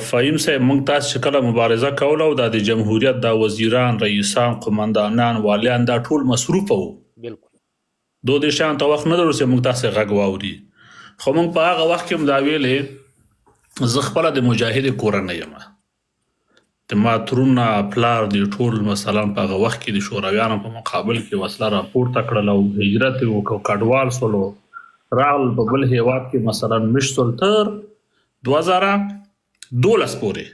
فهیم صاحب موږ تاسو چې کله مبارزه کوله او د جمهوریت د وزیران رئیسان قماندانان والیان دا ټول مصروف وو بالکل دو د شان ته وخت نه درو چې موږ تاسو غږ واوري خو موږ په هغه وخت کې هم دا ویلې زه خپله د مجاهد کورنۍ یم د ما ترونه پلار د ټول مثلا په هغه وخت کې د شورویانو په مقابل کې وسله راپورته کړل او هجرت یې وکړ کډوال سولو راغلل په بل هیواد کې مثلا مشت سول تر 2012 پورې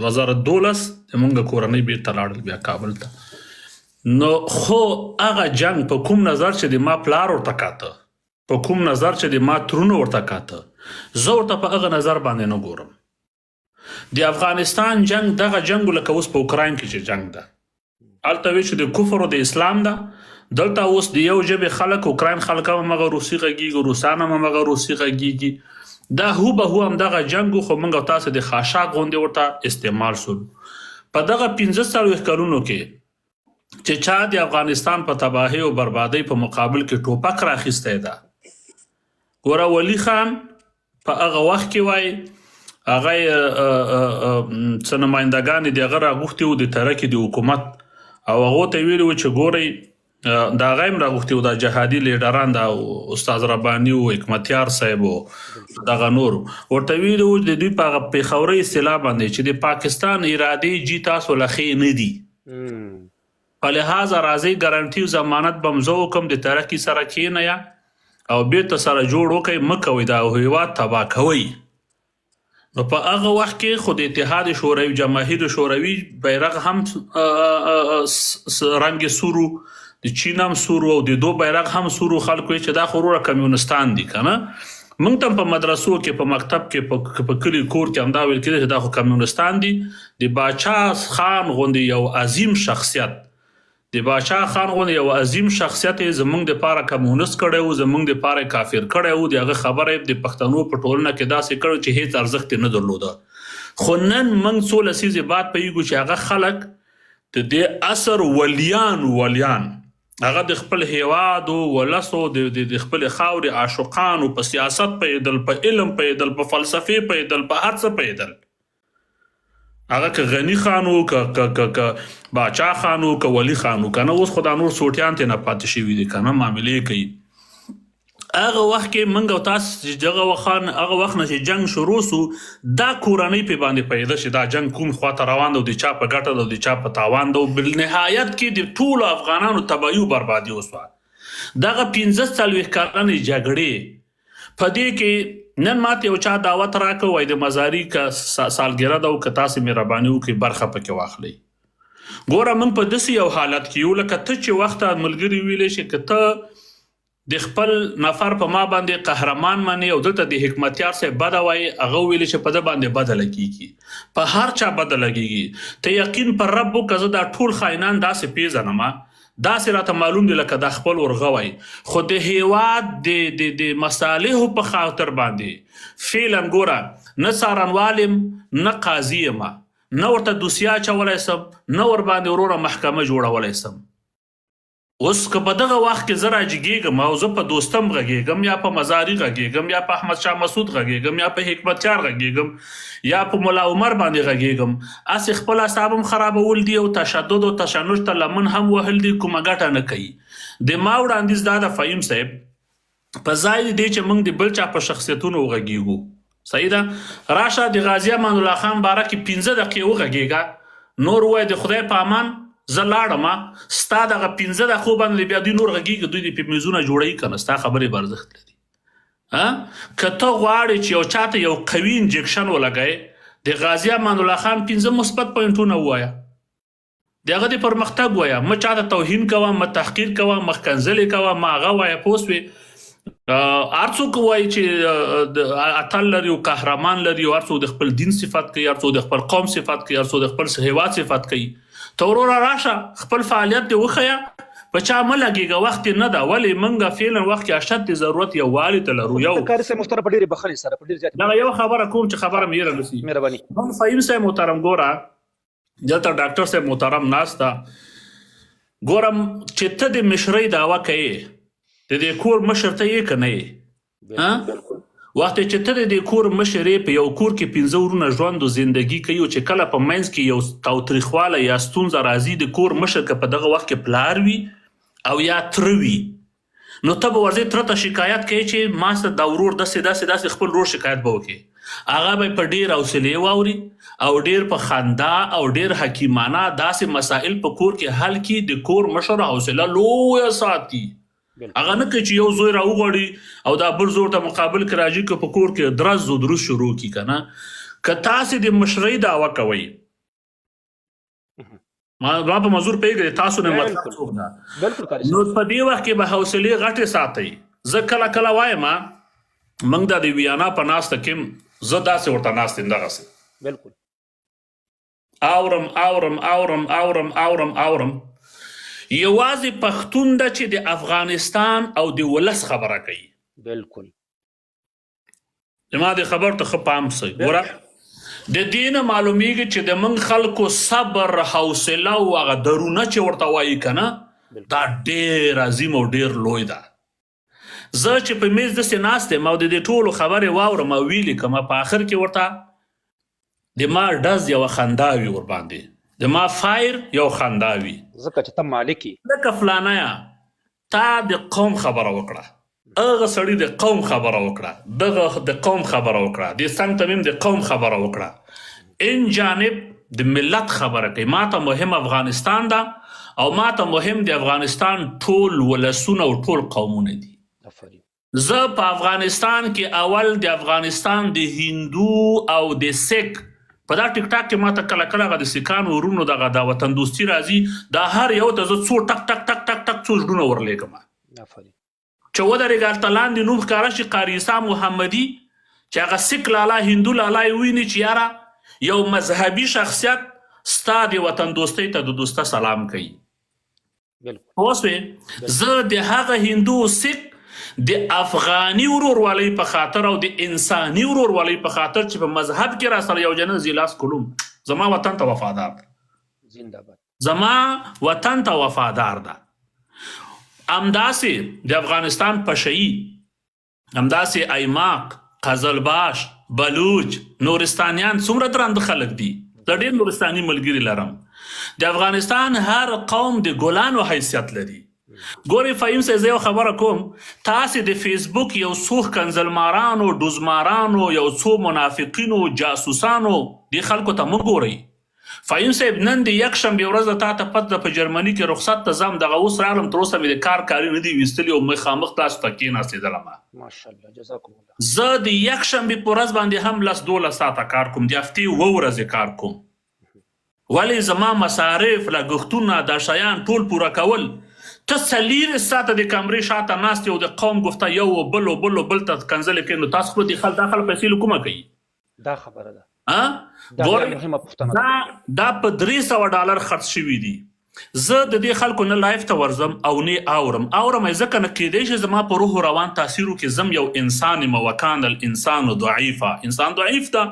2012 زمونږ کورنۍ بیرته لاړل بیا کابل ته نو خو هغه جنگ په کوم نظر چې د ما پلار ورته کاته په کوم نظر چې د ما ترونه ورته کاته زه ورته په هغه نظر باندې نه ګورم د افغانستان جنگ دغه جنگ لکه اوس په اوکراین کې چې جنگ ده هلته وی چې د کفر او د اسلام ده دلته اوس د یو ژبې خلک اوکراین خلک هم همغه روسي غږیږي روسان هم همغه روسي غږیږي دا هو به هو همدغه جنګ خو موږ او تاسو د خاشاک غوندې ورته استعمال شولو په دغه 15 کلونو کې چې چا د افغانستان په تباهۍ او بربادۍ په مقابل کې ټوپک راخیستی ده ګوره ولی خان په هغه وخت کې وای هغه څه نمایندګانې د هغه راغوښتي وو د ترکې د حکومت او هغو ته یې ویلي وو چې ګورئ د هغه هم راغوښتي وو دا جهادي لیډران دا استاد رباني و حکمتیار صاحب و دغه نور ورته ویلي وو د دوی په هغه پېښورۍ اصطلاح باندې چې د پاکستان ارادې جي تاسو له ښې نه دي په لحاظه راځئ ګارنټي او ضمانت به م زه وکړم د ترکي سره کښېنئ او بیرته سره جوړ وکئ مه کوئ دا هیواد تباه کوئ نو په هغه وخت کې خو د اتحاد شوروي جماهیر شوروي بیرغ هم رنګ سورو د چین هم سورو او د دو بیرغ هم سورو خلکو چې دا خو وروره کمیونستان دي که نه موږ ته په مدرسو کې په مکتب کې په کلي کور کې همدا ویل کېده چې دا خو کمیونستان دي د باچا خان غوندې یو عظیم شخصیت د باچا خان غوندې یو عظیم شخصیت یې زموږ دپاره کمیونست کړی وو زموږ دپاره کافر کړی وو د هغه خبره یې د پښتنو په ټولنه کې داسې کړی چې هیڅ ارزښت یې نه درلوده خو نن موږ څو لسیزې بعد پوهېږو چې هغه خلک د دې عصر ولیان هغه د خپل هیواد او ولسو د خپلې خاورې عاشقانو په سیاست پوهېدل په علم پوهېدل په فلسفې پوهېدل په هر څه پوهېدل هغه که غنی خانو که باچا خانو که ولی خانو کنه اوس خو دا نور سوټیان ته نه پاتې شوي دي کنه معاملې کوي هغه وخت کې موږ او تاسو چې هغه وخت نه چې جنګ شروع سو دا کورنۍ پې باندې پیدا شي دا جنګ کوم خواته روان ده او د چا په ګټه ده او د چا په تاوان ده او بالنهایت کې د ټولو افغانانو تباهي او بربادي وسوه دغه 15 کلنې جګړې په دې کې نن ماته یو چا دعوت راکړ وای د مزاري که سالګره ده او که تاسې مهرباني وکړئ برخه پکې واخلئ ګوره موږ په داسې یو حالت کې یو لکه ته چې وخته ملګري ویلی شي که ته د خپل نفر په ما باندې قهرمان منې او دلته د حکمتیار صاحب بده وایي هغه ویلی چې په ده باندې بده لګېږي په هر چا بده لګېږي ته یقین پر رب وکړه زه دا ټول خاینان داسې پیژنم داسې راته معلوم دی لکه دا خپل ورغوی خو د هیواد د مصالحو په خاطر باندې فعلا ګوره نه څارنوال یم نه قاضي یم نه ورته دوسیه اچولی سم نه ورباندې وروره محکمه جوړولی سم اوس که په دغه وخت کې زه راجګېږم او زه په دوستم غږېږم یا په مزاري غږېږم یا په احمد شاه مسعود غږېږم یا په حکمتیار غږېږم یا په ملا عمر باندې غږېږم هسې خپل اعصاب هم خرابول دي او تشدد او تشنج ته لمن هم وهل دي کومه ګټه نه کوي د ما وړاندیز دا د فهیم صاحب په ځای دی چې موږ د بل چا په شخصیتونو وغږېږو صحیح ده راشه د غازي امان الله خان باره کې 15 دقیقې وغږېږه نور ووایه د خدای په امان زه لاړم ستا دغه 15 دقیقو باندې بیا دوی نور غږېږي دوی د میزونه جوړوي که نه ستا خبرې به ارزښت لري که ته غواړې چې یو چاته یو قوي انجکشن ولګوې د غازي امان الله خان 15 مثبت پوینټونه ووایه د هغه د پرمختګ وایه مه چاته توهین کوه مه تحقیر کوه مه ښکنځلې کوه مه هغه وایه پوه سوې هر څوک وایي چې اتل لري او قهرمان لري او هر څوک د خپل دین صفت کوي هر څوک د خپل قوم صفت کوي هر څوک د خپل هیواد صفت کوي ته وروره راشه خپل فعالیت دې وښیه په چا مه لګېږه وخت نه ده ولې موږ فعلا وخت کې اشد ضرورت یووالي ته لرو یو کاري صاحب محترم په ډېرې بخښنې سره په ډېر زیات دغه یو خبره کوم چې خبره مې هېره نه شي مهرباني هم فهیم صاحب محترم ګوره دلته ډاکټر صاحب محترم ناست ده ګورم چې ته د مشرۍ دعوه کوې د دې کور مشر ته یې که نه یې وخت چې ته د دې کور مشر یې په یو کور کې 15 ورونه ژوند او زندګي کوي او چې کله په منځ کې یو تاوتریخواله یا ستونزه راځي د کور مشر که په دغه وخت کې پلار وي او یا تره وي نو ته به ورځې تره ته شکایت کوي چې ما سره دا ورور داسې خپل ورور شکایت به وکړي هغه به په ډېر حوصلې واوري او ډېر په خندا او ډېر حکیمانه داسې مسائل په کور کې حل کړي د کور مشر حوصله لویه ساتي هغه نه کوي چې یو زوی راوغواړي او دا بل زوی ته مقابل کې راځي که په کور کې درز و دروز شروع کړي که نه که تاسې د مشرۍ دعوه کوئ ما په مزور پیږي تاسو نه مطلب څوک ده نو په دې وخت کې به حوصلې غټې ساتئ زه کله وایم موږ دا د ویانا په ناسته کې زه داسې ورته ناست یم دغسې بالکل اورم یوازې پښتون ده چې د افغانستان او د ولس خبره کوي بالکل زما د خبر ته ښه پام سئ ګوره د دې نه معلومیږي چې د موږ خلکو صبر حوصله او هغه درونه چې ورته وایي که نه دا ډېر عظیم او ډېر لوی ده زه چې په میز داسې ناست یم او د دې ټولو خبرې واورم او ویلې کومه په آخر کې ورته د ما ډز یوه خندا وي ورباندې د ما فایر یو خندا وي ځکه چې ته مالک یې لکه فلانیه تا د قوم خبره وکړه هغه سړي د قوم خبره وکړه دغه د قوم خبره وکړه د سنگ تمیم د قوم خبره وکړه ان جانب د ملت خبره کوي ما ته مهم افغانستان ده او ما ته مهم د افغانستان ټول ولسونه او ټول قومونه دي زه په افغانستان کې اول د افغانستان د هندو او د سیک په دا ټیک ټاک کې ما ته کله هغه د سیکانو ورونو دغه دا وطن دوستي راځي دا هر یو ته زه څو ټک ټک ټک ټک ټک څو ژړونه ورلیږم چې ودرېږه هلته لاندې نوم ښکاره شي قاري عیسی محمدي چې هغه سیک لالا هندو لالا یې وویني چې یاره یو مذهبي شخصیت ستا د وطن دوستۍ ته د دوسته سلام کوي پوه شوې زه د هغه هندو سیک د افغاني ورورولۍ په خاطر او د انساني ورورولۍ په خاطر چې په مذهب کې را سره یو جنه زیلاس کلوم زما وطن ته وفادار ده زما وطن ته وفادار ده همداسې د افغانستان پشهیي همداسې ایماق قزلباش بلوچ نورستانیان څومره درانده خلک دي زه ډېر نورستاني ملګري لرم د افغانستان هر قوم د ګلانو حیثیت لري ګورې فهیم صاحب زه یو خبره کوم تاسې د فیسبوک یو څو کنزلمارانو ډوزمارانو یو څو منافقینو جاسوسانو دې خلکو ته مه ګورئ فهیم صاحب نن د یکشنبې ورځ تا ته پته په جرمني کې رخصت ته ځم دغه اوس راغلم تر اوسه مې د کاري نه دي ویستلي او مخامخ تاسو ته کېناستېدلم ماشاءالله جزاکم الله زه د یکشنبې په ورځ باندې هم 10-12 ساعته کار کوم د هفتې 7 ورځې کار کوم ولې زما مصارف لګښتونه دا شیان ټول پوره کول ته 4 ساعته د کمرې شاته ناست یو د قوم گفته یو و بل ته کنځلې کوي نو تاسو خو د دا خلک پیسې له کومه کوي دا خبره ده دا په $300 خرڅ شوي دي زه د دې خلکو نه لایف ته ورځم او نه اورم ځکه نه کیدای شي زما په روح روان تاثیرو کې زم یو انسان یم وکان الانسان ضعیفه انسان ضعیف ده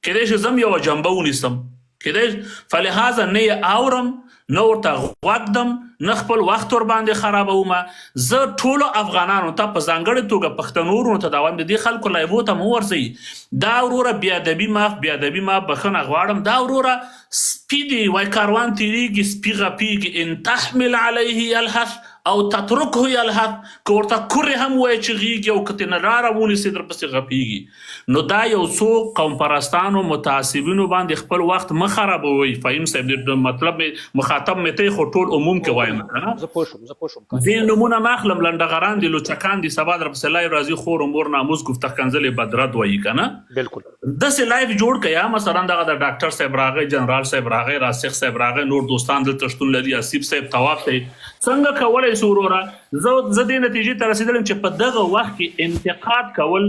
کیدای شي زم یو جنبه ونیسم کیدای فلهذا نه اورم نه ورته غوږ دم نه خپل وخت ورباندې خرابومه زه ټولو افغانانو ته په ځانګړې توګه پښتنو ورونو ته دا وایم د دې خلکو لایبو ته مه ورځئ دا وروره بېادبي ما بښنه غواړم دا وروره سپي دی وایي کاروان تېرېږي سپي غپېږي ان تحمل علیه یلهث او تترکه یلهث که ورته کورې هم وایي چې غېږي او که ترې نه لاره ونیسې درپسې غپېږي نو دا یو څو قوم پرستانو متعصبینو باندې خپل وخت مه خرابوئ فهیم صاحب مطلب مخاطب مې ته خو ټول عموم کې وایم زه پوه شوم ځینې نومونه نه اخلم لنډغران دي لوچکان دي سبا درپسې لایو راځي خور و مور ناموس ګفته کنځلې بدرد وایي که نه بالکل داسې لایف جوړ کړه مثلا دغه د ډاکټر صاحب راغی جنرال صاحب راغی راسخ صاحب راغی نور دوستان دلته شتون لري اسیب صاحب طواف دی څنګه کولی شو وروره زه دې نتیجې ته رسېدلم چې په دغه وخت کې انتقاد کول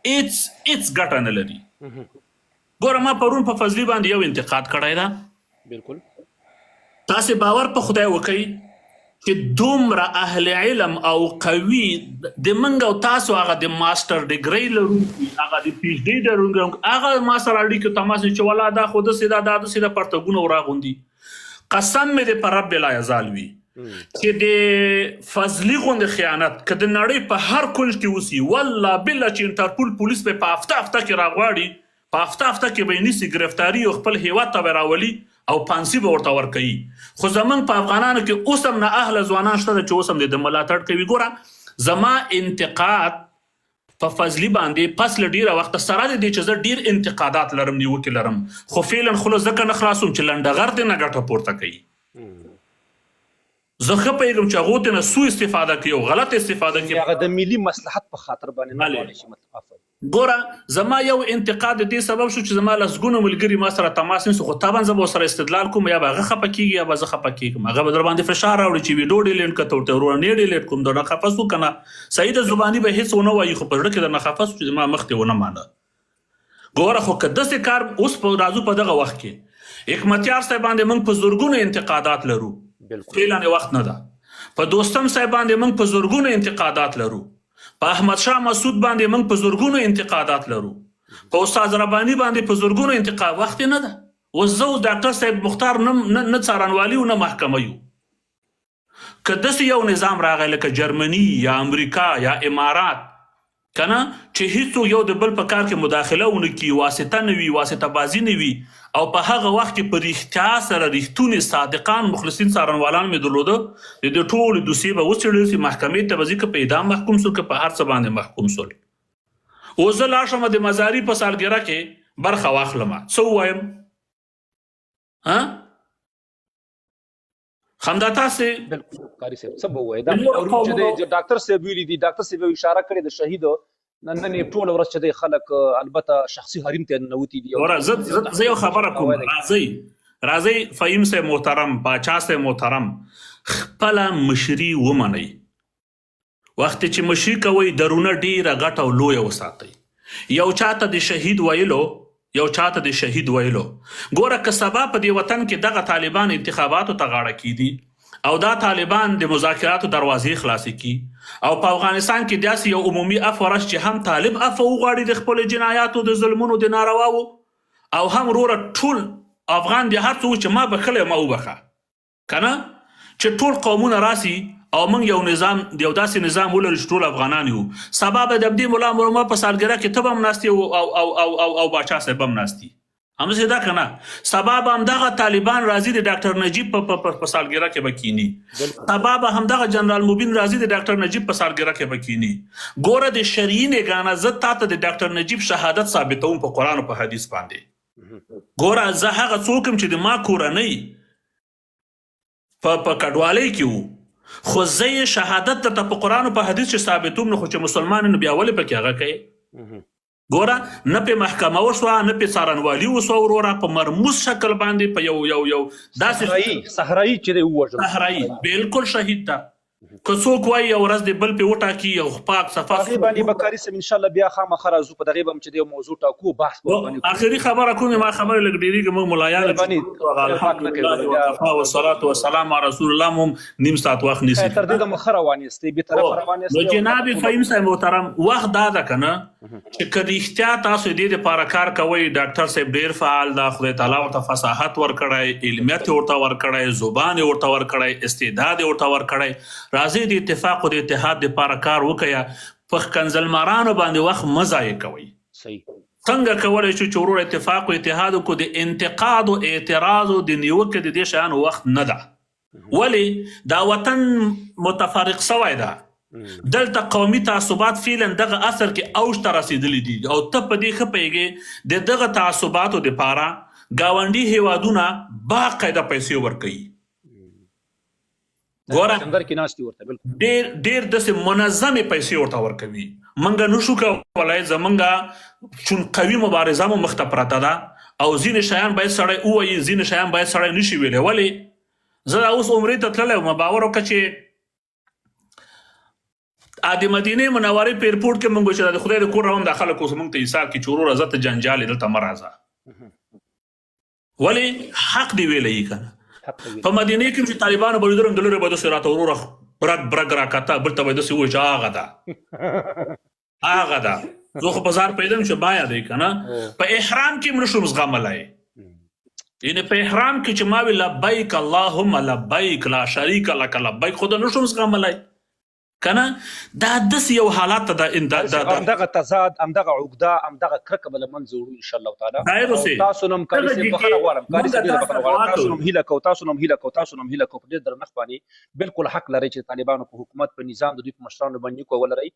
هېڅ ګټه نه لري ګوره ما پرون په فضلي باندې یو انتقاد کړی ده بالکل تاسې باور په خدای وکئ چې دومره اهل علم او قوي د موږ او تاسو هغه د ماسټر ډیګرۍ لرونکي هغه د پی ایچ ډي لرونکي هغه ما سره اړیکې تماس چې ولا دا خو داسې دا داسې د پرتګونه وراغوندي قسم مې د پر رب لا یزال وي چې د فضلي غوندې خیانت که د نړۍ په هر کونج کې اوسي والله بالله چې انټرپول پولیس به په هفته کې راغواړي په هفته کې به یې نیسي ګرفتاري او خپل هیواد ته به راولي او پانسي به ورته ورکوي. خو زمونږ په افغانانو کې اوس هم نه اهله ځوانان شته چې اوس هم د ملاتړ کوي. ګوره زما انتقاد په فضلي باندې پس له ډیره وخته سره د دې چې زه ډیر انتقادات لرم نیوکې لرم خو فعلا خوله ځکه نه خلاصوم چې لنډغر دې نه ګټه پورته کوي. زه ښه پوهېږم چې هغو ترې نه سوء استفاده کوي او غلط استفاده کوي. هغه د ملي مصلحت په خاطر باندې نه غواړي چې متفق. ګوره زما یو انتقاد د دې سبب شو چې زما لسګونه ملګري ما سره تماس نیسي خو طبعا زه به ورسره استدلال کوم یا به هغه خفه کېږي یا به زه خفه کېږم. هغه به در باندې فشار راوړي چې ویډیو ډیلیټ کړه ته ورته وروره نه ډیلیټ کوم درنه خفه سو که نه صحیح د زباني به هېڅ ونه وایي خو په زړه کې درنه خفه سو چې زما مخ دې ونه مانه. ګوره خو که داسې کار اوس راځو په دغه وخت کې حکمتیار صاحب باندې موږ په زرګونو انتقادات لرو فعلا وخت نه ده. په دوستم صاحب باندې موږ په زرګونو انتقادات لرو. په احمد شاه مسعود باندې موږ په زرګونو انتقادات لرو. په استاد رباني باندې په زرګونو انتقاد وخت نه ده. اوس زه ډاکټر صاحب مختار نه څارنوالي او نه محکمه یو. که داسې یو نظام راغی لکه جرمني یا امریکا یا امارات که نه چې هیڅوک یو د بل په کار کې مداخله ونه کړي واسطه نه وي واسطه بازي نه وي او په هغه وخت کې په رښتیا سره رښتونې صادقان مخلصین څارنوالان مې درلوده د دې ټولې دوسیې به وڅېړل سي محکمې ته به ځي که په اعدام محکوم سول که په هر څه باندې محکوم سول. اوس زه لاړ شم د مزاري په سالګره کې برخه واخلم څه ووایم همدا تاسې بالکل قاری صاحب څه به ووایي دا چې ډاکټر صاحب ویلي دي ډاکټر صاحب اشاره کړې د شهید نن یې ټوله ورځ چې دی خلک البته شخصي حریم ته ننوتي دي. زه یو خبره کوم راځئ فهیم صاحب محترم باچا صاحب محترم خپله مشري ومنئ. وخت چې مشري کوئ درونه ډیره غټه او لویه وساتئ. یو چاته د شهید ویلو ګوره که سبا په دې وطن کې دغه طالبان انتخاباتو ته غاړه کیدي او دا طالبان د مذاکراتو دروازې خلاصې کی او په افغانستان کې داسې یو عمومي عفو راشي چې هم طالب عفو وغواړي د خپلو جنایاتو د ظلمونو د نارواوو او هم وروره ټول افغان د هر څه چې ما بخلی ما وبخه که نه چې ټول قومونه راسي او موږ یو داسې نظام ولرو چې ټول افغانان یو. سبا به د همدې ملا مرما په سالګره کې ته به هم ناستې او باچا صاحب هم ناستي همداسې ده که نه. سبا به همدغه طالبان راځي د ډاکټر نجیب په سالګره کې به کینی. سبا به همدغه جنرال مبین راځي د ډاکټر نجیب په سالګره کې به کینی. ګوره د شرعي نګانه زه تا ته د ډاکټر نجیب شهادت ثابتوم په قرآن او په حدیث باندې. ګوره زه هغه څوک یم چې د ما کورنۍ په کډوالۍ کې وو خو زه یې شهادت درته په قرآن او په حدیث چې ثابتوم نه خو چې مسلمان نو بیا ولې پکې هغه کوي. ګوره نه پې محکمه وشوه نه پې څارنوالي وشوه وروره په مرموز شکل باندې په یو داسې صحرایي چې دی ووژل صحرایي بالکل شهید ده. که څوک وایي یو ورځ د بل پې وټاکي یو پاک صفا هغې باندې به کاري صاحب انشاءالله بیا خامخا راځو په دغې به هم چې دی یو موضوع ټاکو بحث به آخري خبره کوم ما خبره لږ ډېرېږي موږ ملایان والصلاة والسلام على رسول الله مو نیم ساعت وخت نیسي تر دې دمه ښه روانېستې بېطرفه روانېستې. نو جناب فهیم صاحب محترم وخت دا ده که نه چې که رښتیا تاسو دې دپاره کار کوئ ډاکټر صاحب ډېر فعال ده خدای تعالی ورته فصاحت ورکړی علمیت یې ورته ورکړی زبان یې ورته ورکړی استعداد یې ورته ورکړی. راځئ د اتفاق او د اتحاد دپاره کار وکړه په ښکنځلمارانو باندې وخت مه ضایع کوئ. څنګه کولی شو چې ورور اتفاق او اتحاد وکړو د انتقاد او اعتراض او د نیوکې د دې شیانو وخت نه ده. ولې دا وطن متفرق سوی ده دلته قومي تعصبات فعلا دغه اثر کې اوج ته رسېدلی دي او ته په دې ښه پوهېږې د دغه تعصباتو دپاره ګاونډي هیوادونه باقاعده پیسې ورکوي. ګوره ډېر داسې منظمې پیسې ورته ورکوي. موږ نشو کولی زموږ چون قوي مبارزه مو مخ ته پرته ده او ځینې شیان باید سړی ووایي ځینې شیان باید سړی نشي ویلی. ولې زه اوس عمرې ته تللی وم باور وکړه چې د مدینې منورې په ایرپورټ کې موږ چې د خدای د کور راوم دا خلک اوس موږ ته حساب کړي چې وروره زه ته جنجال یې دلته مه راځه. ولې حق دې ویلی که نه په مدینې کې چې طالبانو به لیدلم د لرې به داسې راته وروره برګ راکاته بل ته به یې داسې ووایي چې هغه ده زه خو په ځان پوهېدم چې باید دی که نه په احرام کې هم نشم زغملی یعنې په احرام کې چې ما وی لبیک اللهم لبیک لا شریک لک لبیک خو د نشم زغملی کنه دا داسې یو حالات ته همدغه تضاد همدغه عقده همدغه کرکه به له منځه وړو انشاءالله تعالی تاسو نم کاري صاحب بخښنه غواړم کاري صاحب ډېره بخښنه غواړم تاسو نم هیله کوو تاسو نم هیله کوو په ډېر درنښت باندې بالکل حق لرئ چې طالبانو په حکومت په نظام د دوی په مشرانو باندې نیوکه ولرئ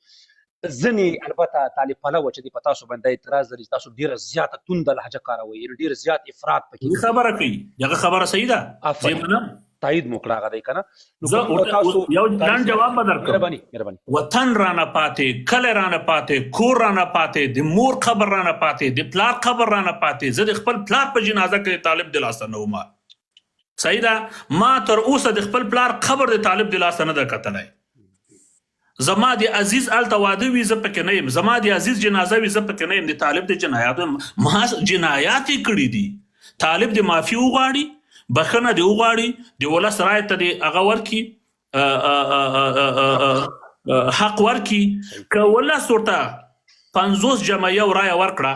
ځینې البته طالب پلوه چې دی په تاسو باندې اعتراض لري تاسو ډېره زیاته تونده لهجه کاروئ یعنې ډېر زیات افراط پکې خبره کوي هغه خبره صحیح ده زه منم تایید مو کړه هغه دی که نه زه یو لنډ جواب به درکړم مهرباني وطن رانه پاتې کلی رانه پاتې کور رانه پاتې د مور قبر رانه پاتې د پلار قبر رانه پاتې زه د خپل پلار په جنازه کې طالب د لاسه نه وم صحیح ده ما تر اوسه د خپل پلار قبر د طالب د لاسه نه ده کتلی زما د عزیز هلته واده وي زه پکې نه یم زما د عزیز جنازه وي زه پکې نه یم د طالب د جنایاتو ما جنایات یې کړي دي طالب د معافي وغواړي بخښنه دې وغواړي د ولس رایې ته دې هغه ورکړي حق ورکړي که ولس ورته 50 جمع یو رایه ورکړه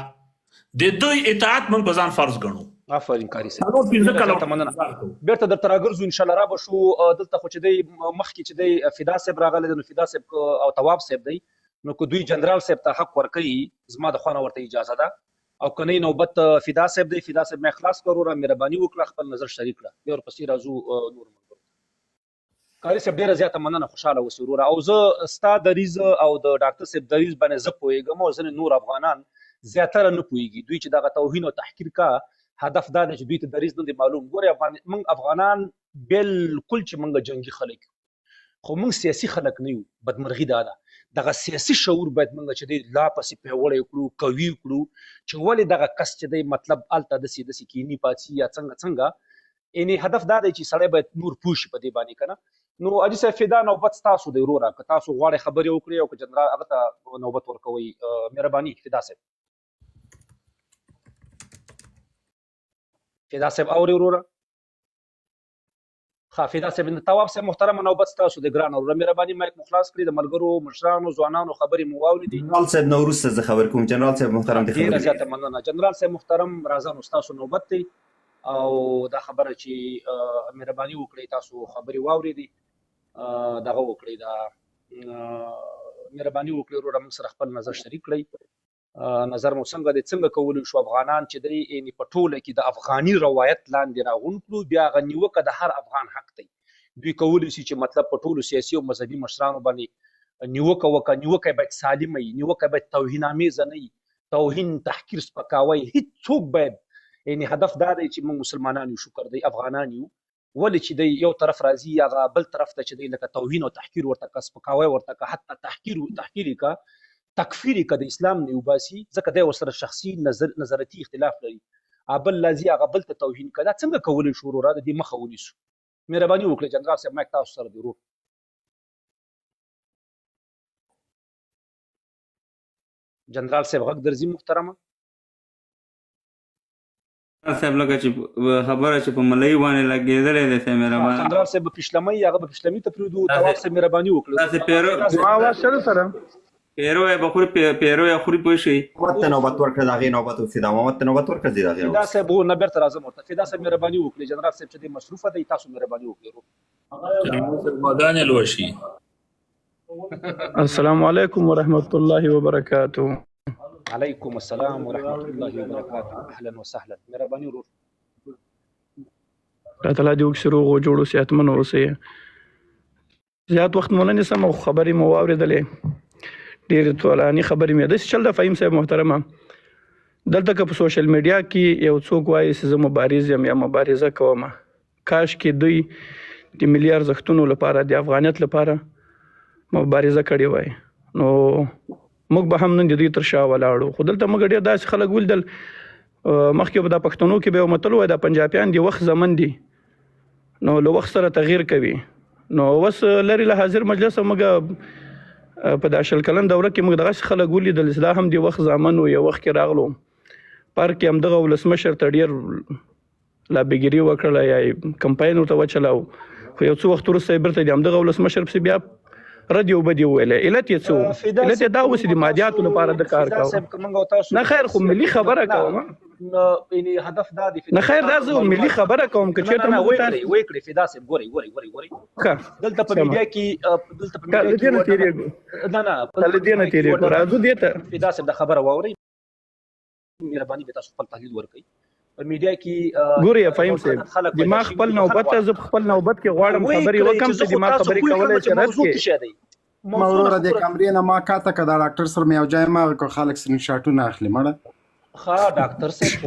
د دوی اطاعت موږ په ځان فرض ګڼو آفرین کاري صاحب بیرته درته راګرځو انشاءالله را به شو دلته خو چې دی مخکې چې دی فدا صاحب راغلی دی نو فدا صاحب او تواب صاحب دی نو که دوی جنرال صاحب ته حق ورکوي زما د خوا نه ورته اجازه ده او کنه نوبت فدا صاحب دی فدا صاحب مې خلاص کړو را مهرباني وکړه خپل نظر شریک کړه بیا ورپسې راځو نور ملګرو کاري صاحب ډېره زیاته مننه خوشحاله اوسې وروره او زه ستا دریځ او د ډاکټر صاحب دریځ باندې زه پوهېږم او ځینې نور افغانان زیاتره نه پوهېږي دوی چې دغه توهین او تحقیر کا هدف دا دی چې دوی ته دریځ نه دی معلوم ګورې موږ افغانان بالکل چې موږ جنګي خلک خو موږ سیاسي خلک نه یو بدمرغي دا ده دغه سیاسي شعور باید موږ چې دی لا پسې پیاوړی کړو قوي کړو چې ولې دغه کس چې دی مطلب هلته داسې کیني پاڅي یا څنګه یعنې هدف دا دی چې سړی باید نور پوه شي په دې باندې که نه نو حاجي صاحب فدا نوبت ستاسو دی وروره که تاسو غواړئ خبرې وکړئ او که جنرال هغه ته نوبت ورکوئ مهرباني فدا صاحب اوري وروره فدا صاحب تواب صاحب محترم نوبت ستاسو د ګران وروره مهرباني مایک مو خلاص کړئ د ملګرو مشرانو ځوانانو خبرې مو واورېدې جنرال صاحب نو وروسته زه خبر کوم جنرال صاحب محترم ډېره زیاته مننه جنرال صاحب محترم راځه نو ستاسو نوبت دی او دا خبره چې مهرباني وکړئ تاسو خبرې واورېدې دغه وکړئ دا مهرباني وکړئ وروره موږ سره خپل نظر شریک کړئ نظر مو څنګه کولی شو افغانان چې دی یعنې په ټوله کې د افغاني روایت لاندې راغونډ کړو بیا هغه نیوکه د هر افغان حق دی دوی کولی شي چې مطلب په ټولو سیاسي او مذهبي مشرانو باندې نیوکه وکړه نیوکه باید سالمه وي نیوکه باید توهین امیزه نه وي توهین تحقیر سپکاوی هیڅوک باید یعنې هدف دا دی چې موږ مسلمانان یو شکر دی افغانان یو ولې چې دی یو طرف راځي هغه بل طرف ته چې دی لکه توهین او تحقیر ورته که سپکاوی ورته که حتی تحقیر یې که تکفیر یې که د اسلام نه وباسي ځکه دی ورسره شخصي نظرتي اختلاف لري بل لازي هغه بل ته توهین که دا څنګه کولی شو وروره د دې مخه ونیسو مهرباني وکړئ جنرال صاحب مایک تاسو سره دی ورور جنرال صاحب غږ درځي محترمه صاحب لکه چې خبره چې په ملایي باندې لګېدلی دی صاحب مهرباني جنرال صاحب به پښلمۍ هغه به پښلمۍ ته پرېږدو تواب صاحب مهرباني تاسې ما آواز شته سره پیرو یې به خوري پیرو یې خوري پوه شئ محمد ته نوبت ورکړه د هغې نوبت فدا محمد ته نوبت ورکړه د هغې فدا صاحب نه بیرته راځم ورته فدا صاحب مهرباني وکړئ جنرال صاحب چې دی مصروفه دی تاسو مهرباني وکړئ ودانې لوشي السلام علیکم ورحمت الله وبرکاته علیکم السلام ورحمت الله وبرکاته اهلا وسهلا مهرباني ورور الله تعالی دې وکړي روغ او جوړ صحتمن اوسئ زیات وخت مو نه نیسم او خبرې مو واورېدلې ډېرې طولاني خبرې مې داسې چل ده فهیم صاحب محترمه دلته که په سوشل میډیا کې یو څوک وایي چې زه مبارز یم یا مبارزه کوم کاش کې دوی د ملي ارزښتونو لپاره د افغانیت لپاره مبارزه کړې وای نو موږ به هم نن د دوی تر شا ولاړو خو دلته موږ ډېر داسې خلک ولیدل مخکې به دا پښتنو کې به یو متل وایي دا پنجابیان د وخت زمن دي نو له وخت سره تغییر کوي نو اوس لرې له حاضر مجلسه موږ په دا شل کلن دوره کې موږ دغسې خلک ولیدل چې دا هم د وخت زامن و یو وخت کې راغلو پارک کې همدغه ولسمشر ته ډېر لابیګیري وکړله یا کمپاین ورته وچلاو خو یو څو وخت وروسته یې بېرته د همدغه ولسمشر پسې بیا رد یو بدی ویلې علت یې څه علت یې دا اوس د مادیاتو لپاره د کار کاوه نه خیر خو ملي خبره کوم یعنی هدف دا دی نه خیر دا زه ملي خبره کوم که چېرته وې کړې فدا صاحب ګوري دلته په میډیا کې نه تیریږو راځو دې ته فدا صاحب د خبره واوري مهرباني به تاسو خپل تحلیل ورکړئ په میډیا کې ګوري فاهم صاحب دماغ خپل نوبت ته زه خپل نوبت کې غواړم خبري وکم چې دماغ خبري کولای شي رد کې موضوع د کمرې نه ما کاته کدا ډاکټر سره مې او جای ما کو خلک سن شاټونه اخلي مړه ها ډاکټر صاحب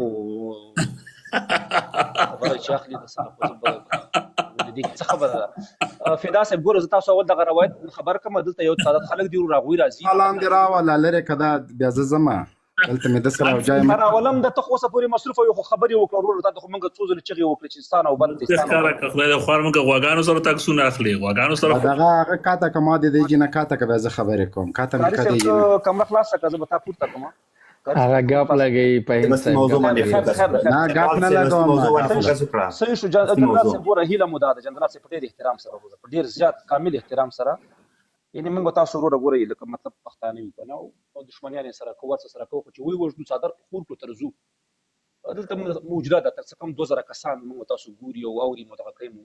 خبره چې اخلي د سره دې څه خبره فدا صاحب ګوره زه تاسو اول دغه روایت خبر کوم دلته یو تعداد خلک دی راغوي راځي حالان دی راواله لره کدا بیا زما دلته مې د سره او جای ما راولم د تخوسه پوری مصروف یو خبري وکړو ته خو موږ څو ځله چغي وکړي چې ستانه او بل د ښکارا خدای د خوار موږ غواګانو سره تاکسونه اخلي غواګانو سره دغه کاته کما د دې جنہ کاته کبه زه خبرې کوم کاته مې کدی جنہ کمره خلاص کړه زه به تاسو پورته کوم هغه غاپ لګي په موضوع باندې نه غاپ نه لګوم صحیح شو جنرال صاحب ګوره هیله مو دا جنرال صاحب په ډیر احترام سره په ډیر زیات کامل احترام سره یعنی موږ تاسو وروره ګورئ لکه مطلب پښتانه وي کنه او دشمنیان سره قوت سره کوو چې وی وژنو صادر خور کو ترزو دلته موجوده ده تر څه کم 2000 کسان موږ تاسو ګوري او اوري متوقع مو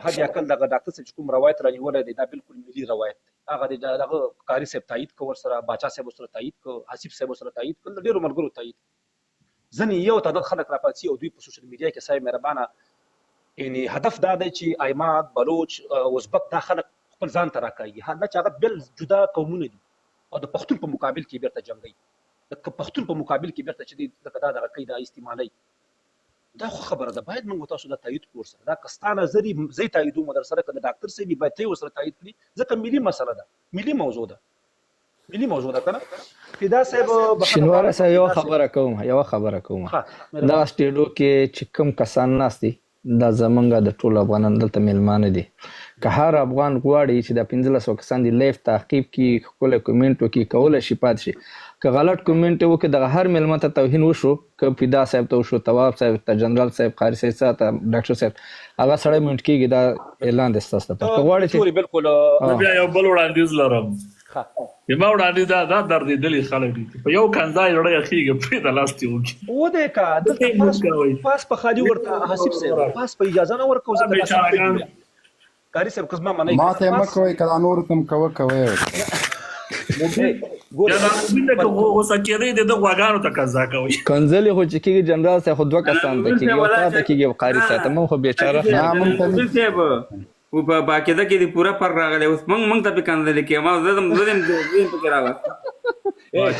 هدي عقل دغه ډاکټر صاحب کوم روایت رانیولې دی دا بالکل ملي روایت هغه دغه قاری صاحب تایید کو ور سره باچا صاحب سره تایید کو حسیب صاحب سره تایید کړ ډیرو ملګرو تایید ځنی یو تعداد خلک راپاتې او دوی په سوشل میډیا کې صاحب مهربانه یعنی هدف دا دی چې ایماد بلوچ ازبک دا خلک خپل ځان ته راکاږي هغه چې هغه بل جدا قومونه دي او د پښتون په مقابل کې بیرته جنگي د پښتون په مقابل کې بیرته چې دغه قاعده استعمالي دا خو خبره ده باید موږ تاسو د تایید کور سره دا کستانه زری زی تاییدو مدرسره کده ډاکټر سي باید ته وسره تایید کړي ځکه ملي مسله ده ملي موضوع ده کنه فدا صاحب شنواره صاحب یو خبره کوم دا سټیډیو کې چې کوم کسان ناشتي دا زمونږ د ټول افغانان دلته میلمانه دي که هر افغان غواړي چې د 1500 کسان دی لایف تعقیب کی خپل کومنټ وکي کول شي پات شي که غلط کومنټ وکي د هر میلمه ته توهین وشو که فدا صاحب ته وشو تواب صاحب ته جنرال صاحب قاری صاحب ته ډاکټر صاحب هغه سره منټ کیږي دا اعلان د استاسته په غواړي چې بالکل بیا یو بل وړاندیز لرم یما وړاندې دا درد دلی خلک دي په یو کنځای لړۍ اخیږي په د لاستي وکی و دې کا د پاس په خالي ورته حسیب صاحب پاس په اجازه نه ورکو ځکه قاری صاحب قسمه منای ما ته مکوې کله نور تم کوي یا دا مینه کوو وسکیری د غواګانو ته قضا کوي کنځلې خو چې کېږي جنرال صاحب خو دوه کسان ته کېږي او تا ته کېږي قاری صاحب مو خو بیچاره او په باقاعده کې دی پورا پر راغلی اوس موږ ته په کنځلې کې ما زدم پکې راغله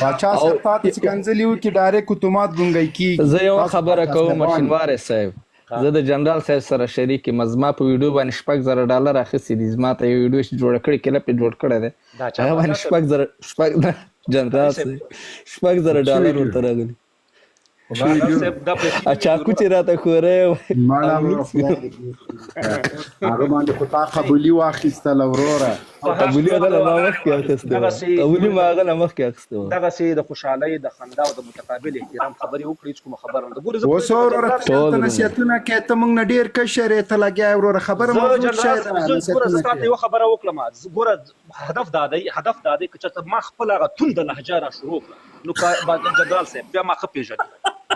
باچا صاحب تاسو چې کنځلې وکي ډایرکټ اتومات ګونګي کی زه یو خبره کوم ماشینوار صاحب زه د جنرال صاحب سره شریک مزما په ویډیو باندې $6,000 اخیستي دي زما ته یو ویډیو جوړ کړی کله په جوړ کړی دی هغه باندې $6,000 جنرال صاحب $6,000 ورته راغلي اچھا کوچ راته خوره هغه باندې خو تا قبولي واخیستل وروره قبولي هغه ما وخت کې اخیسته قبولي ما هغه مخ کې اخیسته دغه سي د خوشحالي د خندا او د متقابل احترام خبري وکړي چې کوم خبره ده ګوره اوس وروره ته نصیحتونه کې ته موږ نه ډیر کشره ته لګیا وروره خبره مو ګوره زه یو خبره وکړم ګوره هدف دا دی چې ما خپل هغه توند لهجه را شروع نو جنرال صاحب بیا ما خپېژن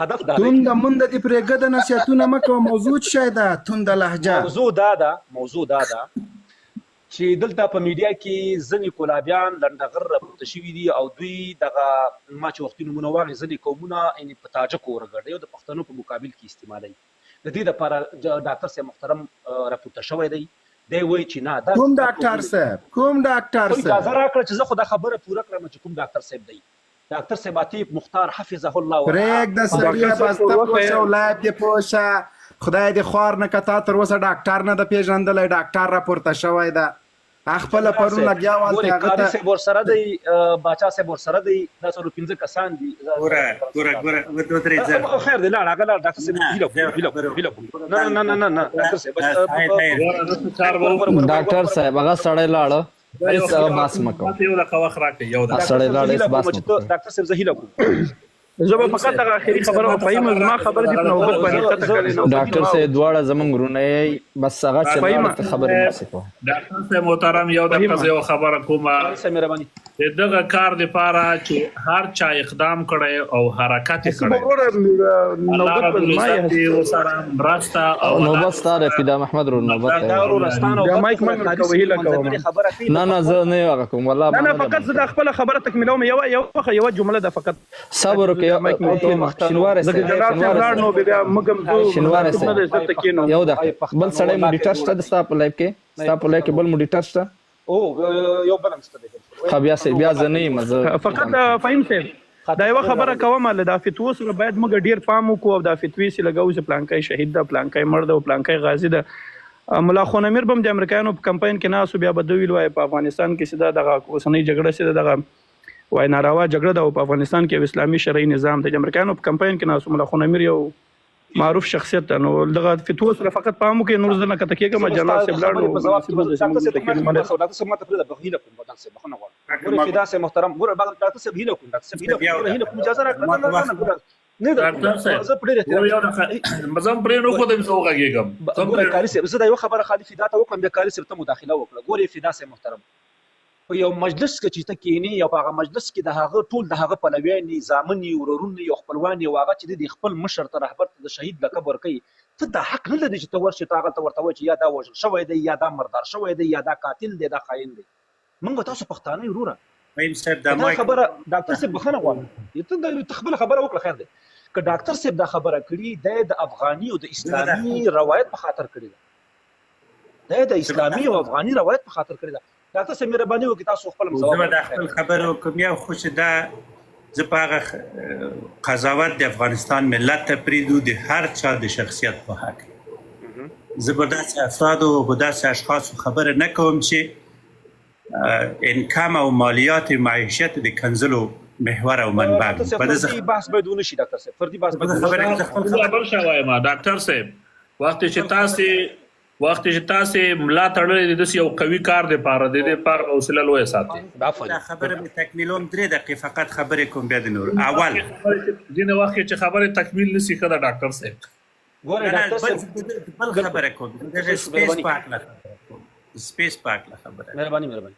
هدف دا دی توند مونږ د پرېګد نصیحتونه مکو موضوع شای دا توند لهجه موضوع دا ده چې دلته په میډیا کې ځنې کولابیان لنډغر راپورته شوي دي او دوی دغه ما چې وختي نومونه واخلي ځنې قومونه یعنې په تاجکو ورګرډوي او د پښتنو په مقابل کې استعمالوي د دې دپاره ډاکټر صاحب محترم راپورته شوی دی وایي چې نه دا کوم ډاکټر صاحب اجازه راکړه چې زه خو دا خبره پوره کړم چې کوم ډاکټر صاحب دی ډاکټر صاحب عتیق مختار حفظه الله پرېږ د سړیه بس ته پوښه ولایب دې پوښه خدای دې خوار نه کتا تر اوسه ډاکټر نه د پیژندلی ډاکټر راپورته شوی ده خپل پرون لګیا وال ته هغه ته صاحب ورسره دی باچا صاحب ورسره دی دا څلور 15 کسان دي ګوره وترې ځه خیر دی لاړ هغه ډاکټر صاحب هیله نه ډاکټر صاحب ډاکټر صاحب هغه سړی لاړ ایس باس مکو یو د خواخ راکې یو د سړی لاړ ایس باس مکو ډاکټر صاحب زه هیله کوم زه به فقط هغه اخري خبره فهیم زما خبره دې په نوبت باندې ته کړې نو ډاکټر صاحب دواړه زمونږ ورونه یې بس هغه چې خبره نشي کوه. ډاکټر صاحب محترم یو د یو خبره کومه مهرباني دغه کار لپاره چې هر چا اقدام کړي او حرکت کړي نوبت به زما یې وسره راستا او نوبت ستاره فدا محمد رو نوبت دا مایک من کوي لکه نه زه نه هغه کوم والله نه فقط زه د خپل خبره تکمیلوم یو جمله ده فقط صبر وکړئ شنواره نو بیا مګم شنواره یو ده بل سړی موډیټر شته د ستا په لایف کې بل موډیټر شته او یو بل مستده بیا زه نه یم فقط فهیم صاحب دا یو خبره کوم له دا فتوی سره باید موږ ډیر پام وکړو او دا فتوی سره لګاو چې پلانکای شهید ده پلانکای مرد او پلانکای غازی ده ملا خون امیر بم د امریکایانو په کمپاین کې ناسو بیا بدویل وای په افغانستان کې سیده دغه اوسنۍ جګړه سیده دغه وای ناروا جګړه ده په افغانستان کې اسلامي شرعي نظام د امریکایانو په کمپاین کې ناسو ملا خون امیر یو معروف شخصیت ده نو دغه فتوی سره فقط پام وکړئ نور ځنه کته کېږم جناب صاحب لاړو محترم ګور ډاکټر صاحب هیله کوم اجازه راکړه نه ډاکټر صاحب مزم پرې نو خو د مسوغه کېږم ګور کاری صاحب زه دا یو خبره خالي فدا ته وکړم بیا کاری صاحب ته مداخله وکړه ګور فدا صاحب محترم په یو مجلس کې چې ته کېنی یو هغه مجلس کې د هغه ټول د هغه پلویان نظامني ورورونه یو خپلوان یو هغه چې د خپل مشر ته رهبر ته د شهید لقب ورکوي ته د حق نه لري چې ته ورشي ته ورته وایي چې یا دا وژل شوی دی یا دا مردار شوی دی یا دا قاتل دی دا خاین دی موږ تاسو پښتانه وروره میم صاحب دا خبره ډاکټر صاحب بخښنه غواړم ته خپل خبره وکړه خیر دی که ډاکټر صاحب دا خبره کړي د افغاني او د اسلامي روایت په خاطر کړي ده د اسلامي او افغاني روایت په خاطر کړي ده ډاکټر صاحب مهرباني وکړئ تاسو خپل زما د خپل خبرو کوم یو خوش ده زه په هغه قضاوت د افغانستان ملت ته پریدو د هر چا د شخصیت په حق زه به داسې افرادو او به داسې اشخاصو خبره نه کوم چې انکم او مالیات معیشت د کنزلو محور او منبع فردي بحث باید ونه شي ډاکټر صاحب فردي بحث باید خبر شوی ما ډاکټر صاحب وخت چې تاسو ملا تړلې د یو قوي کار د پاره د پاره حوصله لوي ساتي دا خبره به تکمیلوم 3 دقیقې فقط خبرې کوم بیا د نور اول دینه وخت چې خبره تکمیل نشي کړه ډاکټر صاحب ګوره ډاکټر صاحب بل خبره کوم د سپیس پاک لا خبره مهرباني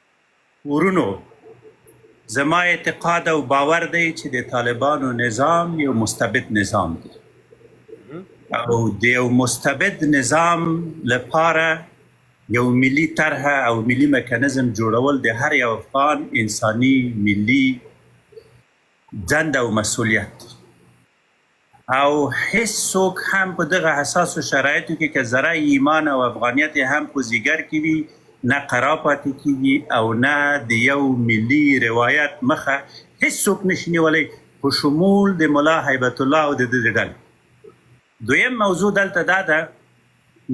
ورونو زما اعتقاد او باور دی چې د طالبانو نظام یو مستبد نظام دی او د یو مستبد نظام لپاره یو ملي طرح او ملي میکانیزم جوړول د هر یو افغان انساني ملي دنده او مسؤلیت او هیڅ څوک هم په دغه حساسو شرایطو کې که ذره ایمان او افغانیت هم په ځیګر کې وي نه قرار پاتې کېږي او نه د یو ملي روایت مخه هیڅ څوک نشي نیولی په شمول د ملا هیبت الله او د دې ډلې دویم موضوع دلته دا ده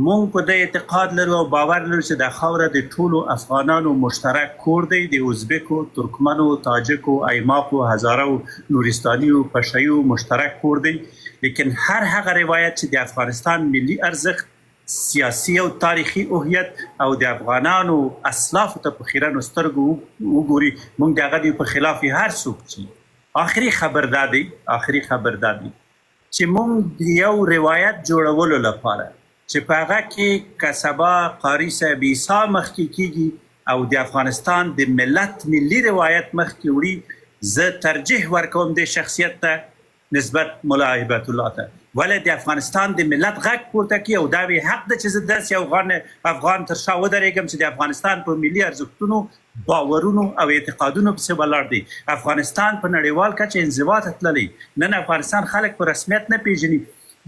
مونږ په دې اعتقاد لرو او باور لرو چې د خاوره د ټولو افغانانو مشترک کور دی د ازبکو، ترکمنو، تاجکو، ایماقو، هزارو، نورستانیو، پشایو مشترک کور دی لیکن هر هغه روایت چې د افغانستان ملي ارزښت سیاسي او تاریخي هویت او د افغانانو اسلافو ته په خیرنو سترګو وګوري مونږ د هغه په خلاف هر څوک چې آخري خبر دادی چې مونږ یو روایت جوړولو لپاره چې په هغه کې کسبا قاری صاحب عیسی مخکې کېږي او د افغانستان د ملت ملي روایت مخکې وړي زه ترجیح ورکوم د شخصیت ته نسبت ملا هیبت الله ته ولې د افغانستان د ملت غږ پورته کړي او دا وی حق ده چې زه داسې یو افغان تر شا ودرېږم چې د افغانستان په ملي ارزښتونو باورونو او اعتقادونو پسې ولاړ دی افغانستان په نړیوال کچه انزوا ته تللی نن افغانستان خلک په رسمیت نه پیژني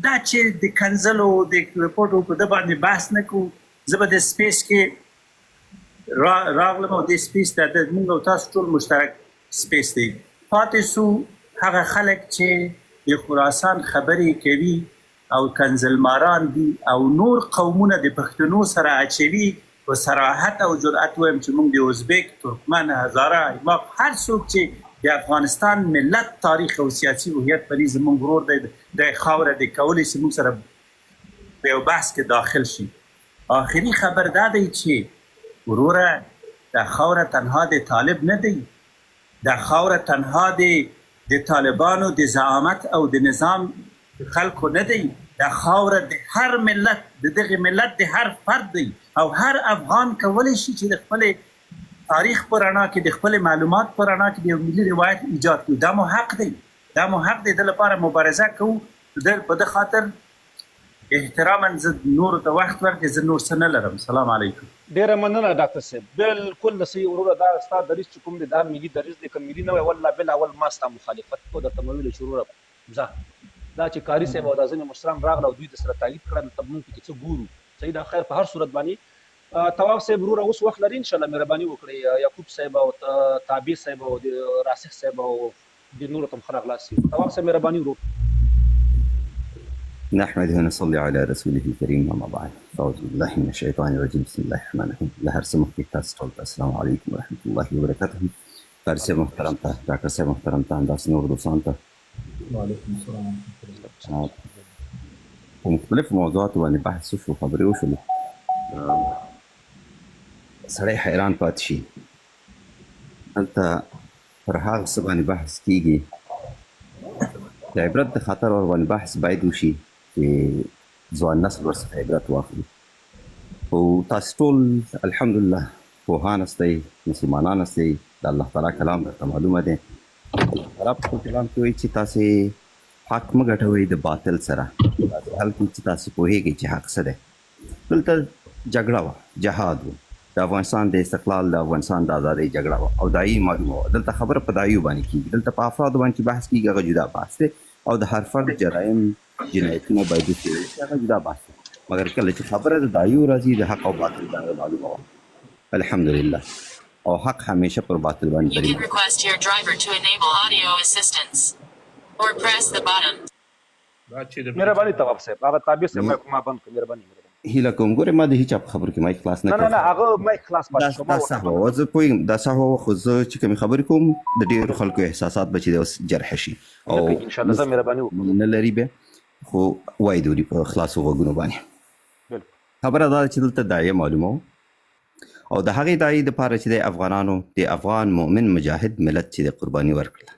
دا چې د کنزلو د رپورټو په ده باندې بحث نه کوو زه به د سپیس کې راغلم او د سپیس د موږ او تاسو ټول مشترک سپیس دی پاتې سو هغه خلک چې د خراسان خبرې کوي او کنزلماران دي او نور قومونه د پښتنو سره اچوي په صراحت او جرأت وایم چې موږ د ازبک، ترکمن، هزاره، ایماق هر څوک چې د افغانستان ملت تاریخ او سیاسي هویت پرې زموږ ورور دی د خاوره د کولی چې موږ سره په یو بحث کې داخل شي آخري خبر دا دی چې وروره د خاوره تنها د طالب نه دی د خاوره تنها د طالبانو د زعامت او د نظام خلکو نه دی. دا خاوره د هر ملت د دغه ملت د هر فرد دی او هر افغان کولی شي چې د خپل تاریخ په رڼا کې د خپل معلومات په رڼا کې د یو ملي روایت ایجاد کړي. دا مو حق دی، دا مو حق دی. د لپاره مبارزه کوو. په د خاطر احتراما زه نور ته وخت ورکړئ، زه نور څه نه لرم. سلام علیکم. ډیره مننه ډاکټر صاحب. بالکل نسی وروره دا ستا دریځ چې کوم دی دا ملي دریځ دی، که ملي نه وای والله بالاول ما ستا مخالفت کو درته مې ویلې چې وروره ځه دا چې کاري صاحب او دا ځینې مشران راغله او دوی د سره تایید کړه نو موږ پکې څه ګورو. صحیح ده، خیر په هر صورت باندې تواب صاحب وروره اوس وخت لري انشاءالله مهرباني وکړئ یعقوب صاحب او تابع صاحب او راسخ صاحب او د نورو ته ښه راغلاست. تواب صاحب مهرباني ورور. نحمده ونصلي على رسوله الكريم اما بعد. اعوذ بالله من الشيطان الرجيم. بسم الله الرحمن الرحيم. لهر څه مخکې تاسو ټول ته السلام علیکم ورحمة الله وبرکاته. قاري صاحب محترم ته، ډاکټر صاحب محترم ته، همداسې نور دوستانو ته وعلیکم السلام ورحمۃ اللہ. په مختلفو موضوعاتو باندې بحث وشو، خبرې وشولې. سړی حیران پاتې شي. هلته پر هغه څه باندې بحث کېږي د عبرت د خاطر ورباندې بحث باید وشي چې ځوان نسل ورڅخه عبرت واخلي. او تاسو ټول الحمدلله پوهان استئ، مسلمانان استئ، د الله تعالی کلام درته معلومه دی. الله تعالی په خپل کلام کې وایي چې تاسې حق مه ګټوئ د باطل سره، داسې حال کې چې تاسې پوهېږئ چې حق څه دی. دلته جګړه وه، جهاد و، د افغانستان د استقلال، د افغانستان د ازادۍ جګړه وه او دایي معلومه وه. دلته خبره په دایو باندې کېږي، دلته په افرادو باندې بحث کېږي، هغه جدا بحث دی. او د هر فرد جرایم جنایتونه باید وڅېړل شي، هغه جدا بحث دی. مګر کله چې خبره د دایو راځي د حق او باطل باندې معلومه وه الحمدلله. او حق همیشه پر باطل باندې You can request your driver to enable audio assistance or press the button. مهرباني تواب صاحب هغه تابع صاحب ما بند کړ. مهرباني هیله کوم. ګورې ما د هیچا په خبرو کې مایک خلاص نه نه نه هغه مایک خلاص پاتې شو. دا صحوه وه، زه پوهېږم دا صحوه وه، خو زه چې کومې خبرې کوم د ډېرو خلکو احساسات به چې دی اوس جرح شي او انشاءالله زه مهرباني وکړم نه لري بیا، خو وایي دوري په خلاصو غوږونو باندې. خبره دا ده چې دلته داعیه معلومه وه او د هغې داعیې دپاره چې دی افغانانو د افغان مؤمن مجاهد ملت چې د قرباني ورکړله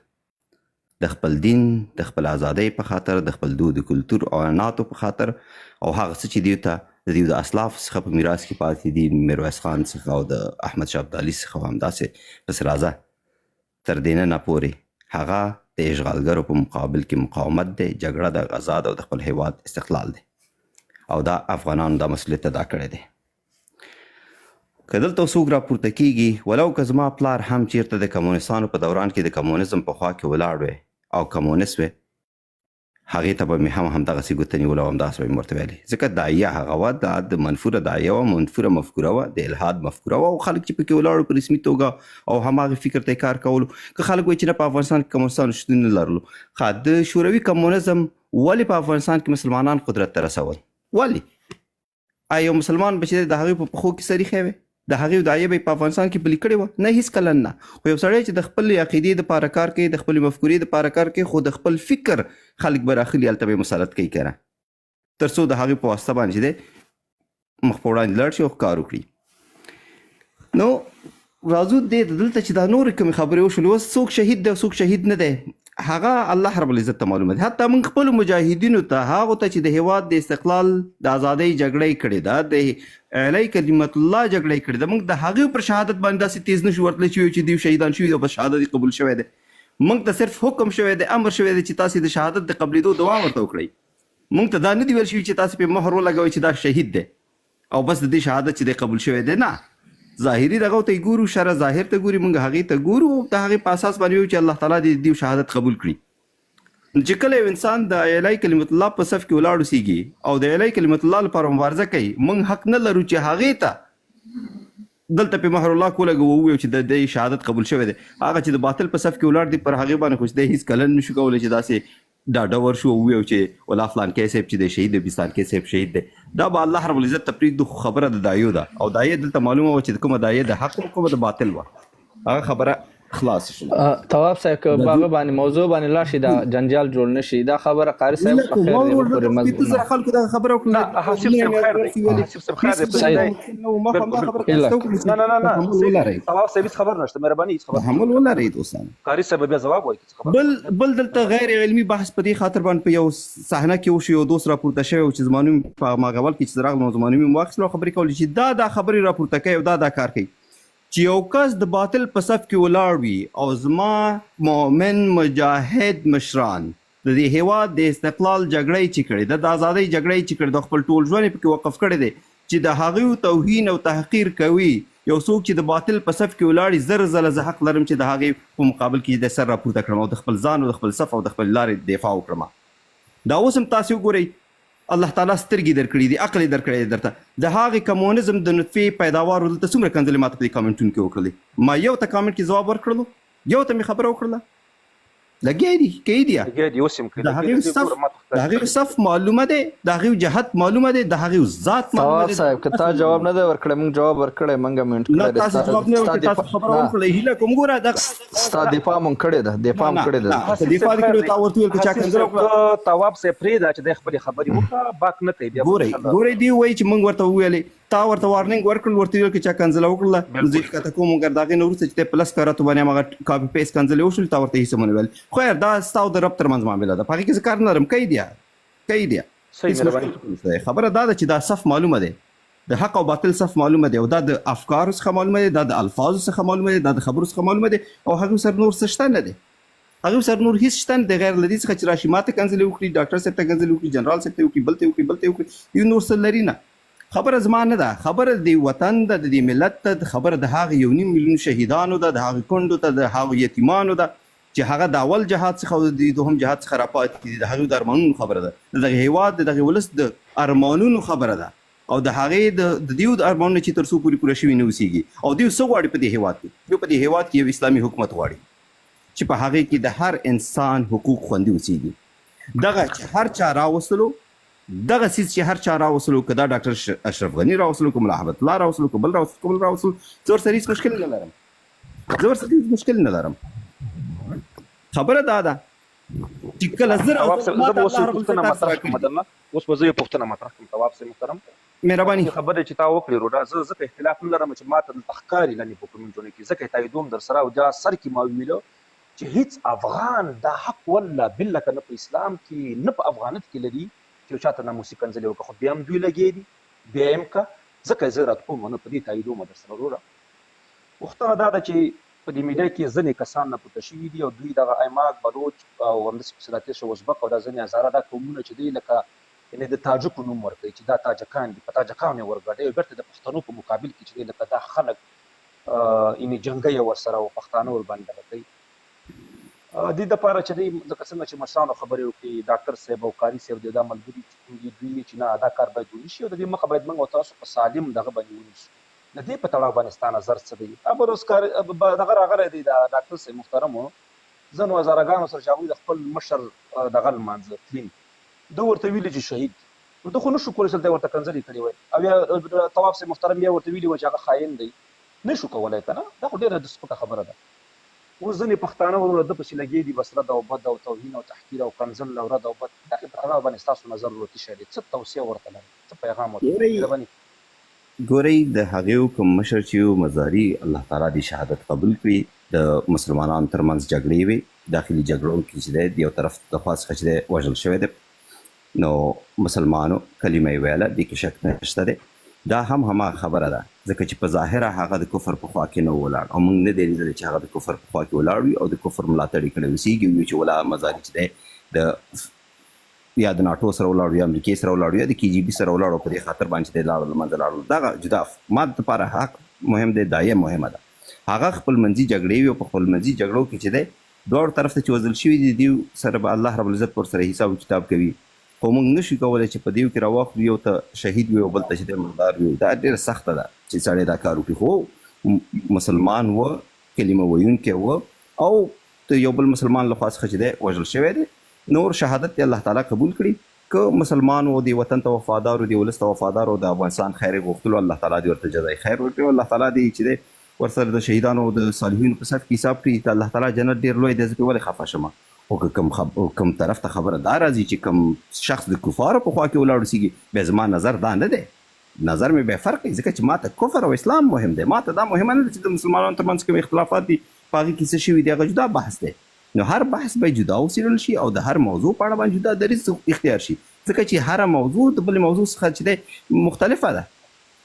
د خپل دین، د خپل ازادۍ په خاطر، د خپل دود کلتور او عنعناتو په خاطر، او هغه څه چې دوی ته د دوی د اسلاف څخه په میراث کې پاتې دي، میرویس خان څخه او د احمد شاه ابدالي څخه همداسې پسې راځه تر دې نه پورې هغه د اشغالګرو په مقابل کې مقاومت دی، جګړه د غزا ده او د خپل هیواد استقلال دی او دا افغانانو دا مسؤلیت ادا کړی دی. که دلته څوک راپورته کېږي ولو که زما پلار هم چېرته د کمونستانو په دوران کې د کمونیزم په خوا کې ولاړ وی او کمونست وی، هغې ته به مې هم همدغسې ګوته نیوله او همداسې به مې ورته ویلې، ځکه داعیه هغه وه، دا د منفوره داعیه وه، منفوره مفکوره وه، د الحاد مفکوره وه او خلک چې پکې ولاړو په رسمي توګه او هماغې فکر ته یې کار کولو. که خلک وایي چې نه په افغانستان کې کمونستانو شتون نه لرلو، ښه د شوروي کمونیزم ولې په افغانستان کې مسلمانان قدرت ته رسول؟ ولې؟ آیا یو مسلمان به چې د هغې په پښو کې سریښی وی؟ د هغې داعیه به په افغانستان کې پلي کړې وه؟ نه، هېڅکله نه. خو یو سړی چې د خپلې عقیدې دپاره کار کوي، د خپلې مفکورې دپاره کار کوي، خو د خپل فکر خلک به راخلي هلته به یې مسلط کوي که نه، تر څو د هغې په واسطه باندې چې دی مخ په وړاندې لاړ شي او کار وکړي. نو راځو دې دلته چې دا نورې کومې خبرې وشولې، اوس څوک شهید دی او څوک شهید نه دی هغه الله رب العزت ته معلومه ده. حتی موږ خپلو مجاهدینو ته، هغو ته چې د هیواد د استقلال د ازادۍ جګړه یې کړې ده، د اعلی کلمت الله جګړه یې کړې ده، موږ د هغې پر شهادت باندې داسې تیز نه شو ورتلی چې دوی شهیدان شوي دي او بس شهادت یې قبول شوی دی. موږ ته صرف حکم شوی دی، امر شوی دی چې تاسې د شهادت د قبلېدو دوام ورته وکړئ. موږ ته دا نه دي ویل شوي چې تاسې پرې مهر ولګوئ چې دا شهید دی او بس د دې شهادت چې دی قبول شوی دی. نه، ظاهري دغه ته یې ګورو، شرع ظاهر ته ګوري، موږ هغې ته ګورو او د هغې په اساس باندې وایو چې الله تعالی دې دوی شهادت قبول کړي. چې کله یو انسان د اعلی کلمت الله په صف کې ولاړ اوسېږي او د اعلی کلمت الله لپاره مبارزه کوي، موږ حق نه لرو چې هغې ته دلته پې مهر الله کولګو ووایو چې د دې شهادت قبول شوی دی. هغه چې د باطل په صف کې ولاړ دی پر هغې باندې خو چې دی هېڅ کله نه شو کولی چې داسې ډاډه ورشو او ووایو چې ولا فلانکی صاحب چې دی شهید دی، بستانکی صاحب شهید دی. دا به الله رب العزت ته پرېږدو، خو خبره د دایو ده او دایه دلته معلومه وه چې د کومه دایه د حق او کومه د باطل وه. هغه خبره خلاص شول تواب صاحب که باغ باندې موضوع باندې لاړ شي دا جنجال جوړ نشي دا خبره قاری صاحب په خیر دی پورې مضمون زه خلکو دا خبره وکړم نه حسیب صاحب خیر دی حسیب صاحب خیر دی نو ما هم خبره نه تواب صاحب خبر نشته مهرباني خبر حمل ولري دوستان قاری صاحب بیا جواب وایي خبر بل دلته غیر علمي بحث په دې خاطر باندې په یو صحنه کې وشو یو دوست راپورته شوی چې زمانوم په ماغول کې چې راغلو زمانوم واخلو خبرې کولې چې دا خبرې راپورته کوي او دا کار کوي چې یو کس د باطل په صف کې ولاړ وي او زما مؤمن مجاهد مشران د دې هیواد د استقلال جګړې چې کړې د آزادۍ جګړې چې کړې د خپل ټول ژوند په وقف کړی دی چې د هغې توهین او تحقیر کوي یو څوک چې د باطل په صف کې ولاړ زر زله زه حق لرم چې د هغې په مقابل کې د سر راپورته کړم او د خپل ځان او د خپل صف او د خپل لارې دفاع وکړم دا اوس هم تاسو وګورئ الله تعالی سترګې درکړي دي عقل درکړي دی درته د هغې کمونیزم د نطفې پیداوار دلته څومره کنځلې ماته په دې کامنټونو کې وکړلې ما یو ته کامنټ کې جواب ورکړلو یو ته مې خبره وکړله لګیا دي کوي دي د هغې صف معلومه دی د هغې جهت معلومه دی د هغې ذات معلومه دی صاحب که تا جواب نه دی ورکړی موږ جواب ورکړی موږ منټ نه تاسو جواب نه ورکړی تاسو خبره وکړئ هیله کوم ګوره ستا دفاع مونږ کړې ده دفاع مونږ کړې ده دفاع دې کړې تا ورته ویل چې چا کنځل وکړه تواب صاحب پرېږده چې د خپلې خبرې وکړه باک نه کوي بیا ګورئ دی وایي چې موږ ورته وویلې تا ورته وارننګ ورکړل ورته ویل چې چا کنځله وکړله زه ښکته کوم مګر د هغې نه وروسته چې دی پلس کاراتو باندې هماغه کاپي پیسټ کنځلې وشولې تا ورته هېڅ ونه ویل خیر دا ستا او د رب ترمنځ معامله ده په هغې کې زه کار نه لرم کوي دی خبره دا ده چې دا صف معلومه دی د حق او باطل صف معلومه دی او دا د افکارو څخه معلومه دی دا د الفاظو څخه معلومه دی دا د خبرو څخه معلومه دی او هغې سره نور څه شته نه دی هغې سره نور هېڅ شته نه دی غیر له دې څخه چې راشي ما ته کنځلې وکړي ډاکټر صاحب ته کنځلې وکړي جنرال صاحب ته وکړي بل ته وکړي یو نور څه لري نه خبره زما نه ده خبره د وطن ده د دې ملت ته خبره د هغې 1.5 میلیون شهیدانو ده د هغې کونډو ته د هغو یتیمانو ده چې هغه د اول جهاد څخه او د دوهم جهاد څخه راپاتې دي د هغوی د ارمانونو خبره ده د دغه هیواد د دغه ولس د ارمانونو خبره ده او د هغې د دیو د ارمانونه چې تر څو پوره شوي نه اوسېږي او دوی څه غواړي په دې هیواد کې دوی په دې هیواد کې یو اسلامي حکومت غواړي چې په هغې کې د هر انسان حقوق خوندي اوسېږي دغه چې هر چا راوستلو دغه څیز چې هر چا راوستلو که دا ډاکټر اشرف غني راوستلو که ملا حبت الله راوستلو که بل راوستلو زه ورسره هېڅ مشکل نه لرم خبره دا ده چې کله زه اوس به زه یو پوښتنه مطرح کړم تواب صاحب محترم مهرباني خبره چې تا وکړې روډا زه ځکه اختلاف نه لرم چې ما ته دلته ښکاري لاندې په کمنټونو کې ځکه تاییدوم در سره او دا سر کې ما ویلو چې هیڅ افغان دا حق والله بالله که نه په اسلام کې نه په افغانیت کې لري چې یو چا ته ناموسي کنځلې وکړه خو بیا هم دوی لګېدي بیا یې هم که ځکه زه راته کوم نه په دې تاییدوم در سره وروره پوښتنه دا ده چې په دې میډیا کې ځینې کسان نپوته شوي دي او دوی دغه ایماک بلوچ او همداسې پسې راتېر شو ازبک او دا ځینې هزاره دا قومونه چې دی لکه یعنې د تاجکو نوم ورکوي چې دا تاجکان دي په تاجکانو یې ورګډوي او بېرته د پښتنو په مقابل کې چې دی لکه دا خلک یعنې جنګی یې ورسره او پښتانه ورباندې دغه کوي دې دپاره چې دی لکه څنګه چې مشرانو خبرې وکړي ډاکټر صاحب او قاري صاحب دی دا ملګري چې کوم دي دوی چې نه دا کار باید ونشي او د دې مخه باید موږ او تاسو په سالم دغه باندې ونیسو د دې په تړاو باندې ستا نظر څه دی ابر اوس کار دغه راغلی دی د ډاکټر صاحب محترمو ځینو هزارهګانو سره چې هغوی د خپل مشر دغه لمانځه تلین ده ورته ویلي چې شهید نو ده خو نه شو کولی چې دی ورته کنځلې کړې وای او یا تواب صاحب محترم بیا ورته ویلي وای چې هغه خاین دی نه شو کولی که نه دا خو ډېره د سپکه خبره ده اوس ځینې پښتانه ورونه ده پسې لګېدي بس رد او بد او توهین او تحقیر او کنځل او رد او بد دغې په تړاو باندې ستاسو نظر ورته شی دی څه توصیه ورته لرئ څه پیغام ورته ګورئ د هغې کوم مشر چې یو مزاري الله تعالی دې شهادت قبول کړي د مسلمانانو ترمنځ جګړې وې داخلي جګړو کې چې دی د یو طرف د خوا څخه چې دی وژل شوی دی نو مسلمانو کلمه یې ویله دې کې شک نشته دی دا هم هماغه خبره ده ځکه چې په ظاهره هغه د کفر په خوا کې نه ولاړ او موږ نه دی لیدلی چې هغه د کفر په خوا کې ولاړ وي او د کفر ملاتړ یې کړی اوسېږي چې ولا مزاري چې دی د یا د ناټو سره ولاړو یا امریکې سره ولاړو یا د کې جی بي سره ولاړو په دې خاطر باندې چې دی لاړو له منځه لاړو دغه جدا ما دپاره حق مهم دی دا یې مهمه ده هغه خپل منځي جګړې وي او په خپل منځي جګړو کې چې دی دواړو طرف ته چې وژل شوي دي دوی سره به الله رب العزت ورسره حساب کتاب کوي خو موږ نشو کولی چې په دیو کې راواخلو یو ته شهید وي او بل ته چې دی مردار وي دا ډېره سخته ده چې سړی دا کار وکړي خو مسلمان و کلمه ویونکی و او د یو بل مسلمان له خوا څخه چې دی وژل شوی دی نور شهادت دی الله تعالی قبول کړي که مسلمان و دی وطن ته وفادار و دی ولس ته وفادار و د افغانستان خیر غوښتلو الله تعالی دې ورته جزای خیر ورکړي او الله تعالی دې چې دی ورسره د شهیدانو د صالحینو په صف کې حساب کړي ته الله تعالی جنت ډېر لوی دی. زه پرې ولې خفه شم؟ خو که کوم طرف ته خبره دا راځي چې کوم شخص د کفارو په خوا کې ولاړ اوسېږي، بیا زما نظر دا نه دی، نظر مې بیا فرق کوي، ځکه چې ما ته کفر او اسلام مهم دی. ما ته دا مهمه نه ده چې د مسلمانانو ترمنځ کوم اختلافات دي په هغې کې څه شوي دي، هغه جدا بحث دی. نو هر بحث به جدا وڅېړل شي او د هر موضوع په اړه باندې جدا دریځ اختیار شي، ځکه چې هره موضوع د بلې موضوع څخه چې دی مختلفه ده.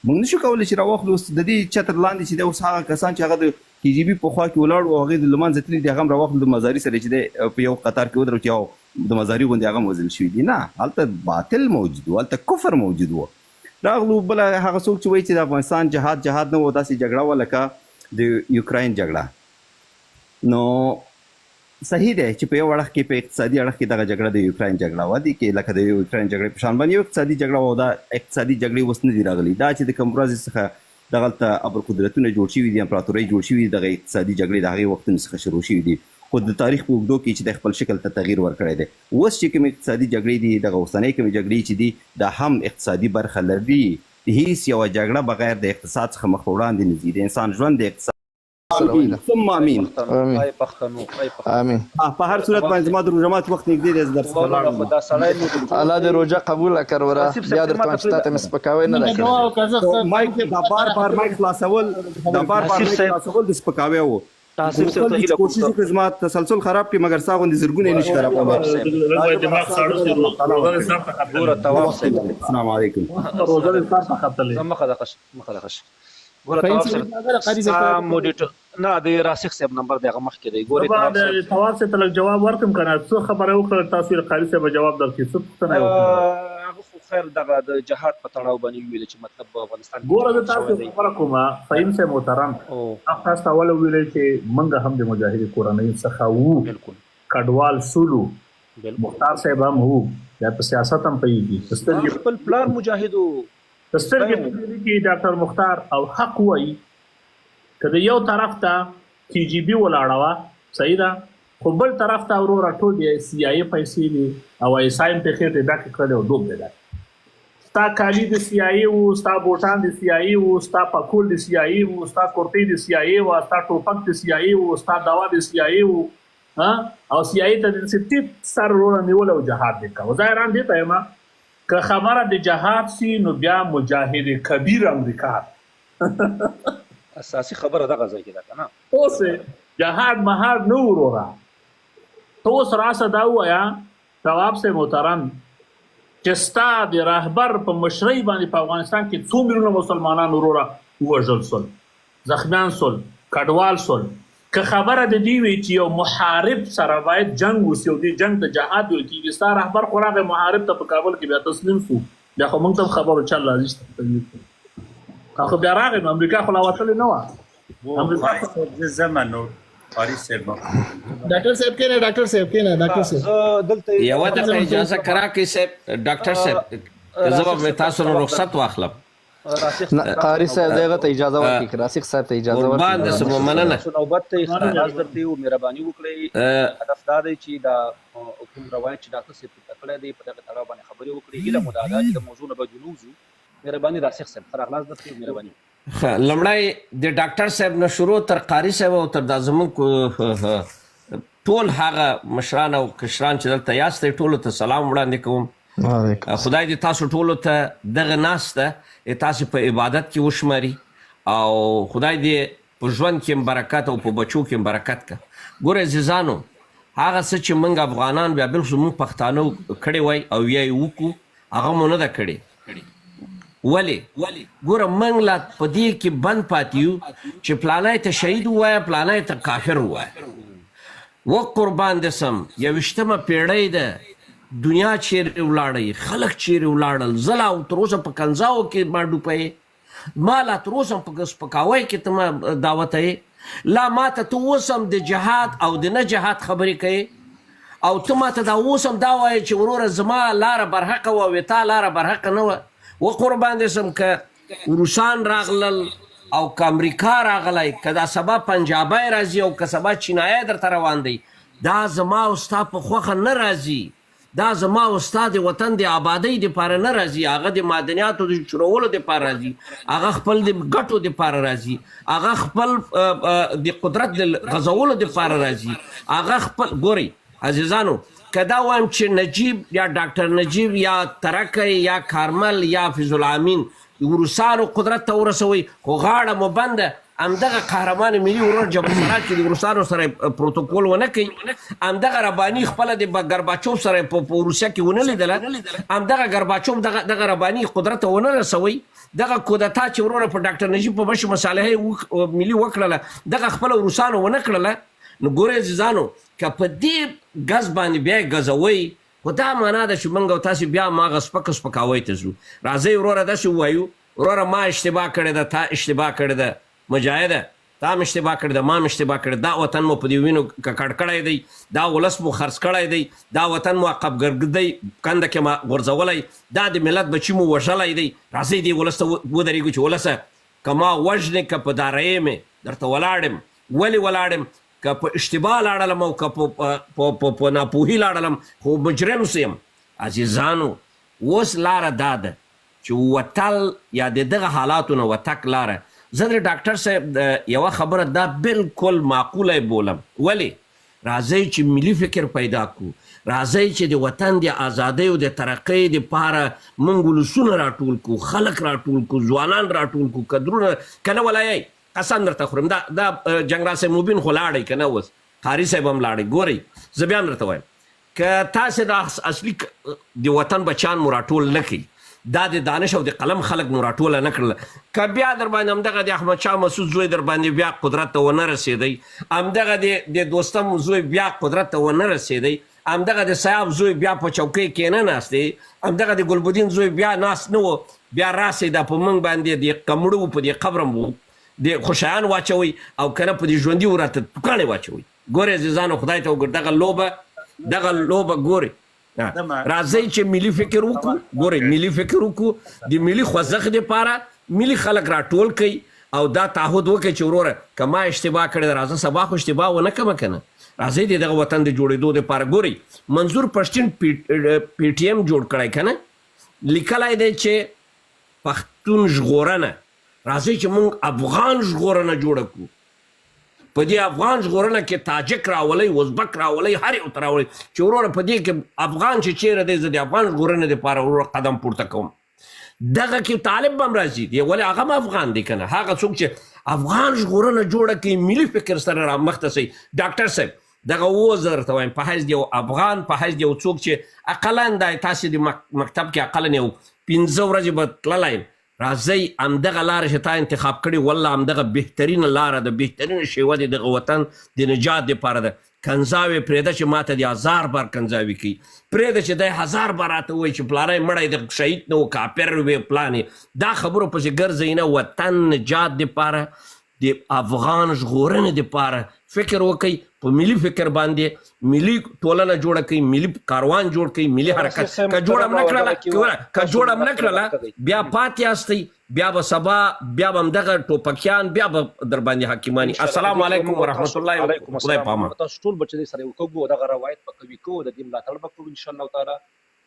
موږ نشو کولی چې راواخلو اوس د دې چتر لاندې چې دی اوس هغه کسان چې هغه د KGB په خوا کې ولاړ او هغې د لمانځه تللي دي هغه هم راواخلو د مزاري سره چې دی په یو قطار کې ودرو چې یو د مزاري غوندې هغه هم وژل شوي دي. نه، هلته باطل موجود و، هلته کفر موجود و. راغلو بله هغه څوک چې وایي چې د افغانستان جهاد نه و، داسې جګړه وه لکه د یوکراین جګړه. نو صحیح دی چې په یو اړخ کې په اقتصادي اړخ کې دغه جګړه د یوکراین جګړه وه دي کې لکه د یوکراین جګړې په شان باندې یو اقتصادي جګړه وه. دا اقتصادي جګړې اوس نه دي راغلي، دا چې د کوم ورځې څخه دغلته ابرقدرتونه جوړ شوي دي، امپراتورۍ جوړ شوي دي، دغه اقتصادي جګړې د هغې وختونو څخه شروع شوي دي. خو د تاریخ په اوږدو کې چې د خپل شکل ته تغییر ورکړی دی. اوس چې کومې اقتصادي جګړې دي، دغه اوسنۍ کومې جګړې چې دي دا هم اقتصادي برخه لري. هیڅ یوه جګړه بغیر د اقتصاد څخه مخ وړاندې نه ځي. د انسان ژوند د اقتصاد ثم امین امین. په هر صورت باندې زما د روژه مات وخت نږدې دی، زه درس ولاړم. الله دې روژه قبوله کړه ورا بیا درته وایم چې تا ته مې سپکاوی نه ده کړی. مایک دا بار بار مایک خلاصول د سپکاوی و. کوشش وکړه زما تسلسل خراب کړي، مګر ستا غوندې زرګونه یې نشي خرابولی. السلام علیکم. نه د راسخ صاحب نمبر دی هغه مخکې دی. ګورې تواب صاحب ته لږ جواب ورکړم که نه، څه خبره وکړه تاسو یې قاري صاحب جواب درکړي، څه پوښتنه یې وکړه؟ هغه خو خیر دغه د جهاد په تړاو باندې ویل چې مطلب په افغانستان ګوره زه تاسو خبره کوم فهیم صاحب محترم، هغه تاسو ته اول ویلی چې موږ هم د مجاهدې کورنۍ څخه وو، کډوال سولو، مختار صاحب هم وو، یا په سیاست هم پوهېږي، خپل پلار مجاهد و. سترګې کې ډاکټر مختار او حق وایي که د یو طرف ته KGB ولاړه وه صحیح ده، خو بل طرف ته وروره ټول د CIA پیسې دي او ISI هم پې خېټې ډکې کړلې او ډوب دی دا. ستا کالي د CIA وو، ستا بوټان د CIA وو، ستا پکول د CIA وو، ستا کورتۍ د CIA وه، ستا ټوپک د CIA وو، ستا دوا د CIA وو، او CIA ته داسې ټیټ سر وروره نیول او جهاد دې کوه. زه حیران دې ته یم که خبره د جهاد سي نو بیا مجاهد کبیر امریکا اساسي خبره دغه ځای کې ده که نه. اوس جهاد مهاد نه وروره. ته اوس راسه دا ووایه تواب صاحب محترم چې ستا د رهبر په مشرۍ باندې په افغانستان کې څو میلیونه مسلمانان وروره ووژل سول، زخمیان سول، کډوال سول. که خبره د دې وي چې یو محارب سره باید جنګ وسي او دې جنګ ته جهاد ویل کېږي، ستا رهبر خو راغی محارب ته په کابل کې بیا تسلیم شو، بیا خو موږ ته خبرو چل راځي خو بیا راغی نو امریکا خو لا وتلې نه وه. زه منو قاري صاحب ډاکټر صاحب کېنه، ډاکټر صاحب کېنه، ډاکټر صاحب یوه دقیقه اجازه کراکئ صاحب، ډاکټر صاحب زه به تاسو نه رخصت واخلم. قاری صاحب دغه ته اجازه ورکړي، راسخ صاحب ته اجازه ورکړي. باندې سمو مننه. نوبت ته خلاص درته او مهرباني وکړئ. هدف دا دی چې دا کوم روایت چې ډاکټر صاحب تکړه دی په دغه تړاو باندې خبرې وکړي. هیله مو دا ده چې د موضوع نه به جلوځو. مهرباني راسخ صاحب سره خلاص درته مهرباني. لمړی د ډاکټر صاحب نه شروع تر قاری صاحب او تر دا زموږ ټول هغه مشران او کشران چې دلته یاست ټولو ته سلام وړاندې کوم. خدای دې تاسو ټولو ته دغه ناسته تاسو په عبادت کې وشماري او خدای دې په ژوند کې برکت او په بچو کې برکت کا. ګوره عزیزانو هغه څه چې موږ افغانان بیا بالخصوص موږ پښتانه کړی وای او یا یې وکړو هغه مو نه ده کړې. ولې ګوره موږ لا په دې کې بند پاتې یو چې پلانی ته شهید ووایه پلانی ته کافر ووایه. و قربان دې سم 21مه پیړۍ ده، دنیا چیرې ولاړی، خلک چیرې ولاړل، زه لا تر اوسه په کنځاو کې ما ډوبه، ما لا تر اوسه په سپکاوی کې ته ما دعوت یې، لا ما ته اوس هم د جهاد او د نه جهاد خبرې کوې او ته ما ته دا اوس هم دا وایې چې وروره زما لاره برحقه وه او تا لاره برحقه نه وه. و قربان دې سم که روسان راغلل او که امریکا راغلی، که دا سبا پنجابی راځي او که سبا چینایي درته روان دی، دا زما او ستا په خوښه نه راځي. دا زما او ستا د وطن د آبادۍ دپاره نه راځي، هغه د معدنیاتو د چورولو دپاره راځي، هغه خپل د ګټو دپاره راځي، هغه خپل د قدرت د غځولو دپاره راځي، هغه خپل ګورئ عزیزانو که دا وایم چې نجیب یا ډاکټر نجیب یا ترکی یا کارمل یا فیض الامین روسانو قدرت ته ورسوي خو غاړه مو بنده همدغه قهرمان ملي ورور جبل سراج چې د روسانو سره پروتوکول ونه کوي، همدغه رباني خپله د ګرباچوف سره په روسیه کې ونه لیدله، همدغه ګرباچوف دغه رباني قدرت ته ونه رسوي، دغه کودتا چې وروره په ډاکټر نجیب په بشر مصالحه ملي وکړله دغه خپله روسانو ونه کړله. نو ګورئ عزیزانو که په دې ګز باندې بیا یې ګزوئ خو دا معنا ده چې موږ او تاسې بیا هماغه سپکاوی ته ځو. راځئ وروره داسې ووایو وروره ما اشتباه کړې ده، تا اشتباه کړې ده، مجاهده تا هم اشتباه کړې ده، ما هم اشتباه کړې، دا وطن مو په دې وینو ککړ کړی دی، دا ولس مو خرڅ کړی دی، دا وطن مو عقبګرد دی کنده کې ما غورځولی، دا د ملت بچي مو وژلی دی. راځئ دې ولس ته ودرېږو چې ولسه که ما وژنې که په دارایې مې درته ولاړم، ولې ولاړم؟ که په اشتباه لاړلم او که په ناپوهي لاړلم خو مجرم سیم. عزیزانو اوس لاره دا ده چې وتل یا د دغه حالاتو نه وتک لاره، زه د ډاکټر صاحب یوه خبره دا بالکل معقوله بولم. ولې؟ راځئ چې ملي فکر پیدا کړو، راځئ چې د وطن د ازادۍ او د ترقۍ دپاره موږ ولسونه راټول کړو، خلک راټول کړو، ځوانان راټول کړو، کدرونه که نه ولیی قسم درته خورم دا جنګرال صاحب مبین خو لاړی که نه اوس قاري صاحب هم لاړی. ګورئ زه بیا هم درته وایم که تاسې د اصلي د وطن بچیان مو راټول نه کړي، دا د دانش او د قلم خلک مو راټوله نه کړله، که بیا در باندې همدغه د احمدشاه مسعود زوی در باندې بیا قدرت ته ونه رسېدی، همدغه د دوستم زوی بیا قدرت ته ونه رسېدی، همدغه د سیاف زوی بیا په چوکۍ کې نه ناست دی، همدغه د ګلبدین زوی بیا ناست نه و، بیا راسې دا په موږ باندې د قمړو په دې قبرم و د خوشیان واچوي او کنه په دې ژوندي ورته ټوکاڼې واچوي. ګورئ عزیزانو خدای ته وګور دغه لوبه ګورئ. راځئ چې ملي فکر وکړو، ګورئ ملي فکر وکړو، د ملي خوځښت دپاره ملي خلک راټول کوي او دا تعهد وکړئ چې وروره که ما اشتباه کړې ده راځه سبا خو اشتباه ونه کړمه که نه، راځئ د دغه وطن د جوړېدو دپاره. ګورئ منظور پښتین پی ټي ایم جوړ کړی که نه، لیکلی دی چې پښتون ژغورنه، راځئ چې موږ افغان ژغورنه جوړه کړو. په دې افغان ژغورنه کې تاجک راولئ، ازبک راولئ، هر یو ته راولئ چې وروره په دې کې افغان چې چیرې دی زه د افغان ژغورنې دپاره وروره قدم پورته کوم. دغه کې طالب به هم راځي دی ولې هغه هم افغان دی که نه، هغه څوک چې افغان ژغورنه جوړه کړي ملي فکر سره رامخته سي. ډاکټر صاحب دغه اوس زه درته وایم په حیث د یو افغان، په حیث د یو څوک چې اقلا دا تاسې د مکتب کې اقلا یو 15 ورځې به تللی یم، راځئ همدغه لاره چې تا انتخاب کړې والله همدغه بهترینه لاره ده، بهترینه شیوه د دغه وطن د نجات دپاره ده. کنځاوې پرېږده چې ماته د 1000 بار کنځاوې کوي، پرېږده چې دی 1000 بار راته ووایي چې پلانی مړی د شهید نه و کافر وې پلانې، دا خبرو پسې ګرځئ نه. وطن نجات دپاره د افغان ژغورنې دپاره فکر وکئ، په ملي فکر باندې ملي ټولنه جوړه کړئ، ملي کاروان جوړ کړئ، ملي حرکت که جوړه هم نه کړله بیا پاتې یاستئ، بیا به سبا بیا به همدغه ټوپکیان بیا به در باندې حاکماني. السلام علیکم ورحمت الله وبرکاته. خدای پامه تاسو ټول بچ دې سره وکړو دغه روایت په قوي کوو، د دې ملاتړ به کوو ان شاء الله تعالی،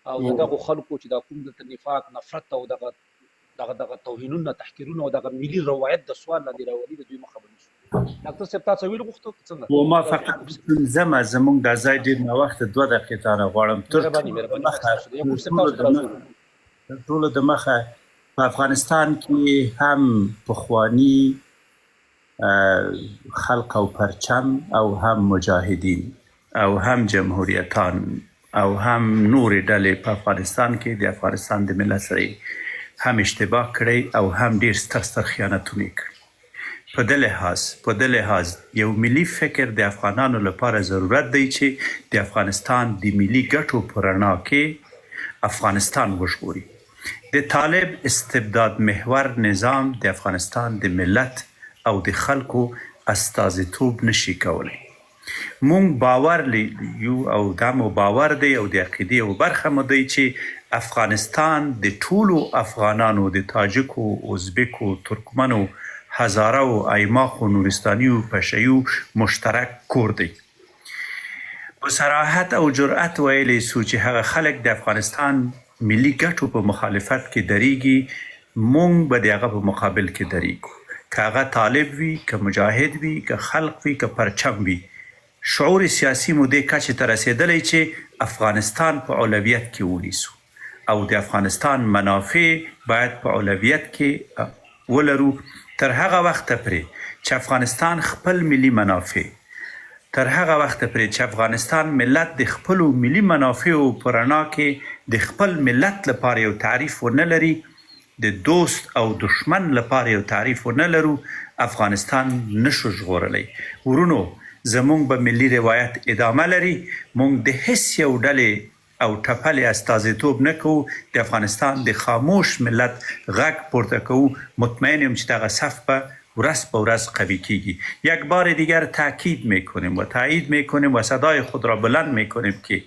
او دغه خلکو چې دا کوم د نفاق نفرت او دغه توهینونه تحقیرونه او دغه ملي روایت د سوال لاندې راولي د دوی مخه ونیسو. ډاکټر صاحب تاسو ویل غوښتو څنګه؟ و ما فقط زموږ د ځای ډېر ناوخته 2 دقیقې تانه غواړم تر ټولو د مخه په افغانستان کې هم پخواني خلق او پرچم او هم مجاهدین او هم جمهوریتان او هم نورې ډلې په افغانستان کې د افغانستان د ملت سره هم اشتباه کړی او هم ډېر ستر خیانتونه کړي. په دې لحاظ یو ملي فکر د افغانانو لپاره ضرورت دی چې د افغانستان د ملي ګټو په رڼا کې افغانستان وژغوري. د طالب استبداد محور نظام د افغانستان د ملت او د خلکو استازیتوب نشي کولی. مونږ باور لیو او دا مو باور دی او د عقیدې یو برخه مو دی چې افغانستان د ټولو افغانانو، د تاجکو، ازبکو، ترکمنو، هزاره و ایماخ و نورستانی و پشهی و مشترک کور دی. په صراحت او جرأت ویلی سو چې هغه خلک د افغانستان ملي ګټو په مخالفت کې درېږي، مونږ به د هغه په مقابل کې درېږو، که هغه طالب وي، که مجاهد وي، که خلق وي، که پرچم وي. شعور سیاسي مو دې کچې ته رسېدلی چې افغانستان په اولویت کې ونیسو او د افغانستان منافع باید په اولویت کې ولرو، تر هغه وخته پورې چې افغانستان خپل ملي منافع، تر هغه وخته پورې چې افغانستان ملت د خپلو ملي منافعو په رڼا کې د خپل ملت لپاره یو تعریف ونه لري، د دوست او دشمن لپاره یو تعریف ونه لرو، افغانستان نشو ژغورلی. ورونو، زمونږ به ملي روایت ادامه لري، مونږ د هیڅ یو ډلې او ټپلې استازیتوب نه کوو، د افغانستان د خاموش ملت غږ پورته کوو. مطمئن یم چې دغه صف به ورځ به ورځ قوی کیږي. یک بار دیگر تاکید میکنیم و تایید میکنیم و صدای خود را بلند میکنیم که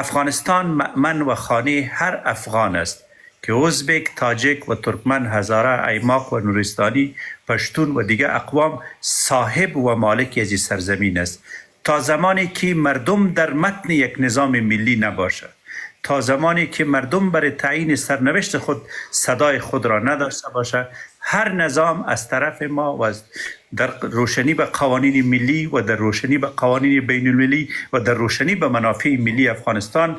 افغانستان مأمن و خانه هر افغان است که ازبک، تاجک و ترکمن، هزاره، ایماق و نورستانی، پشتون و دیگر اقوام صاحب و مالک از سرزمین است، تا زمانی که مردم در متن یک نظام ملی نباشد، تا زمانی که مردم برای تعیین سرنوشت خود صدای خود را نداشته باشد، هر نظام از طرف ما و در روشنی به قوانین ملی و در روشنی به قوانین بین المللی و در روشنی به منافع ملی افغانستان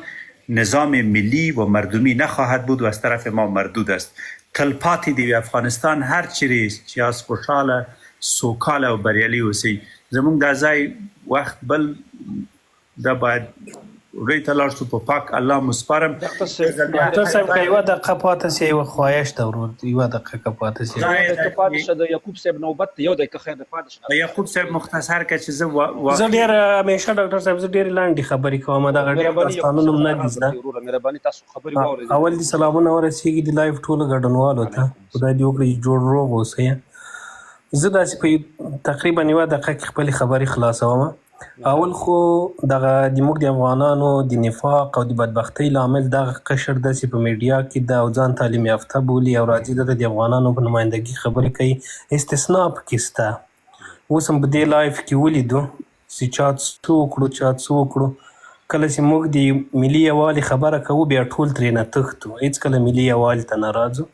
نظام ملی و مردمی نخواهد بود و از طرف ما مردود است. تلپاتی دی افغانستان هر چیزی چې از خوشحاله، سوکاله و بریالي اوسي. زمونږ دا ځای وخت بل دا باید وړۍ ته لاړ شو، په پاک الله مسپارم. ډاکټر صاحب که یوه دقیقه پاته سي، یوه خواهش ده ورور، یوه دقیقه پاته سي. پاتې شه د یعقوب صاحب نوبت یو دقیقه خیر ده، پاتې شه. یعقوب صاحب مختصر که چې زه ډېر همیشه ډاکټر صاحب زه ډېرې لنډې خبرې کوم، دغه ډېر داستانونه هم نه دي زده. مهرباني تاسو خبرې واورئ. اول دې سلامونه ورسېږي د لایف ټولو ګډونوالو ته، خدای دې وکړي جوړ روغ اوسئ. زه داسې په تقریبا یوه دقیقه کې خپلې خبرې خلاصوم. اول خو دغه د موږ د افغانانو د نفاق او د بدبختۍ لامل دغه قشر داسې په میډیا کې د او ځان تعلیم یافته بولي او راځي دلته د افغانانو په نمایندګي خبرې کوي. استثناء پکې شته. اوس هم په دې لایف کې ولیدو چې چا څه وکړو، چا څه وکړو. کله چې موږ د ملي یووالي خبره کوو بیا ټول ترېنه تښتو، هېڅکله ملي یووالي ته نه راځو.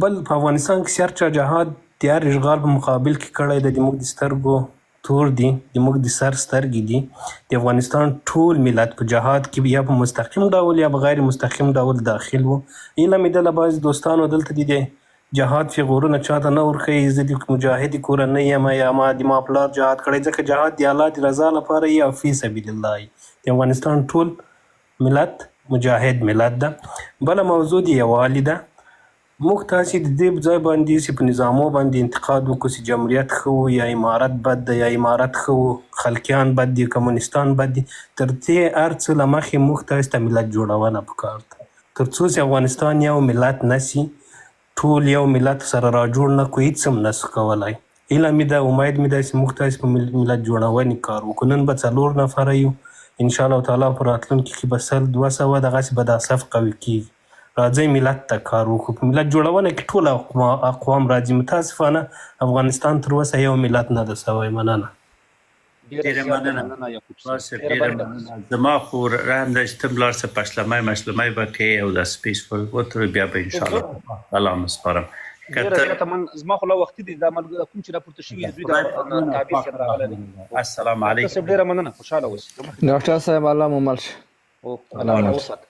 بل په افغانستان کې هر چا جهاد د هر اشغال په مقابل کې کړی دی، د موږ د سترګو تور دي، د موږ د سر سترګې دي. د افغانستان ټول ملت په جهاد کې یا په مستقیم ډول یا په غیر مستقیم ډول داخل و. ایله مې دله بعض دوستانو دلته د جهاد فغورونه چاته نه ورښیي، زه د مجاهد کورنۍ یم یا ما پلار جهاد کړی، ځکه جهاد د الله د رضا لپاره یې او فی سبیل الله. د افغانستان ټول ملت مجاهد ملت ده. بله موضوع د یووالي ده. موږ تاسې د دې ځای باندې چې په نظامو باندې انتقاد وکړو چې جمهوریت ښه و یا امارت بد ده یا امارت ښه و، خلقیان بد دي، کمونستان بد دي. تر دې هر څه له مخې موږ تاسې ته ملت جوړونه پکار ده. تر څو چې افغانستان یو ملت نه سي، ټول یو ملت سره را جوړ نه کړو، هېڅ هم نسو کولی. هیله مې ده، امید مې ده چې موږ تاسې په ملت جوړونې کار وکړو. نن به 4 نفره یو، انشاءالله تعالی په راتلونکي کې به 100-200 دغسې به دا صف قوي کېږي. راځئ ملت ته کار وکړو. په ملت جوړونه کې ټول اقوام راځي. متاسفانه افغانستان تر اوسه یو ملت نه ده سوی. مننه. ډېره مننه. زما خو رحم ده چې ته لاړ شه پشلمی مشلمی به کوې او دا سپیس وتړو، بیا به انشاءالله الله مسپارم. زما خو لا وختي دي، دا کوم چې راپورته شوي دوی د تعبیر صاحب راغلی دی. السلام علیکم. ډېره مننه، خوشحاله اوسئ. ډاکټر صاحب الله مو مل شه. الله مو وساتي.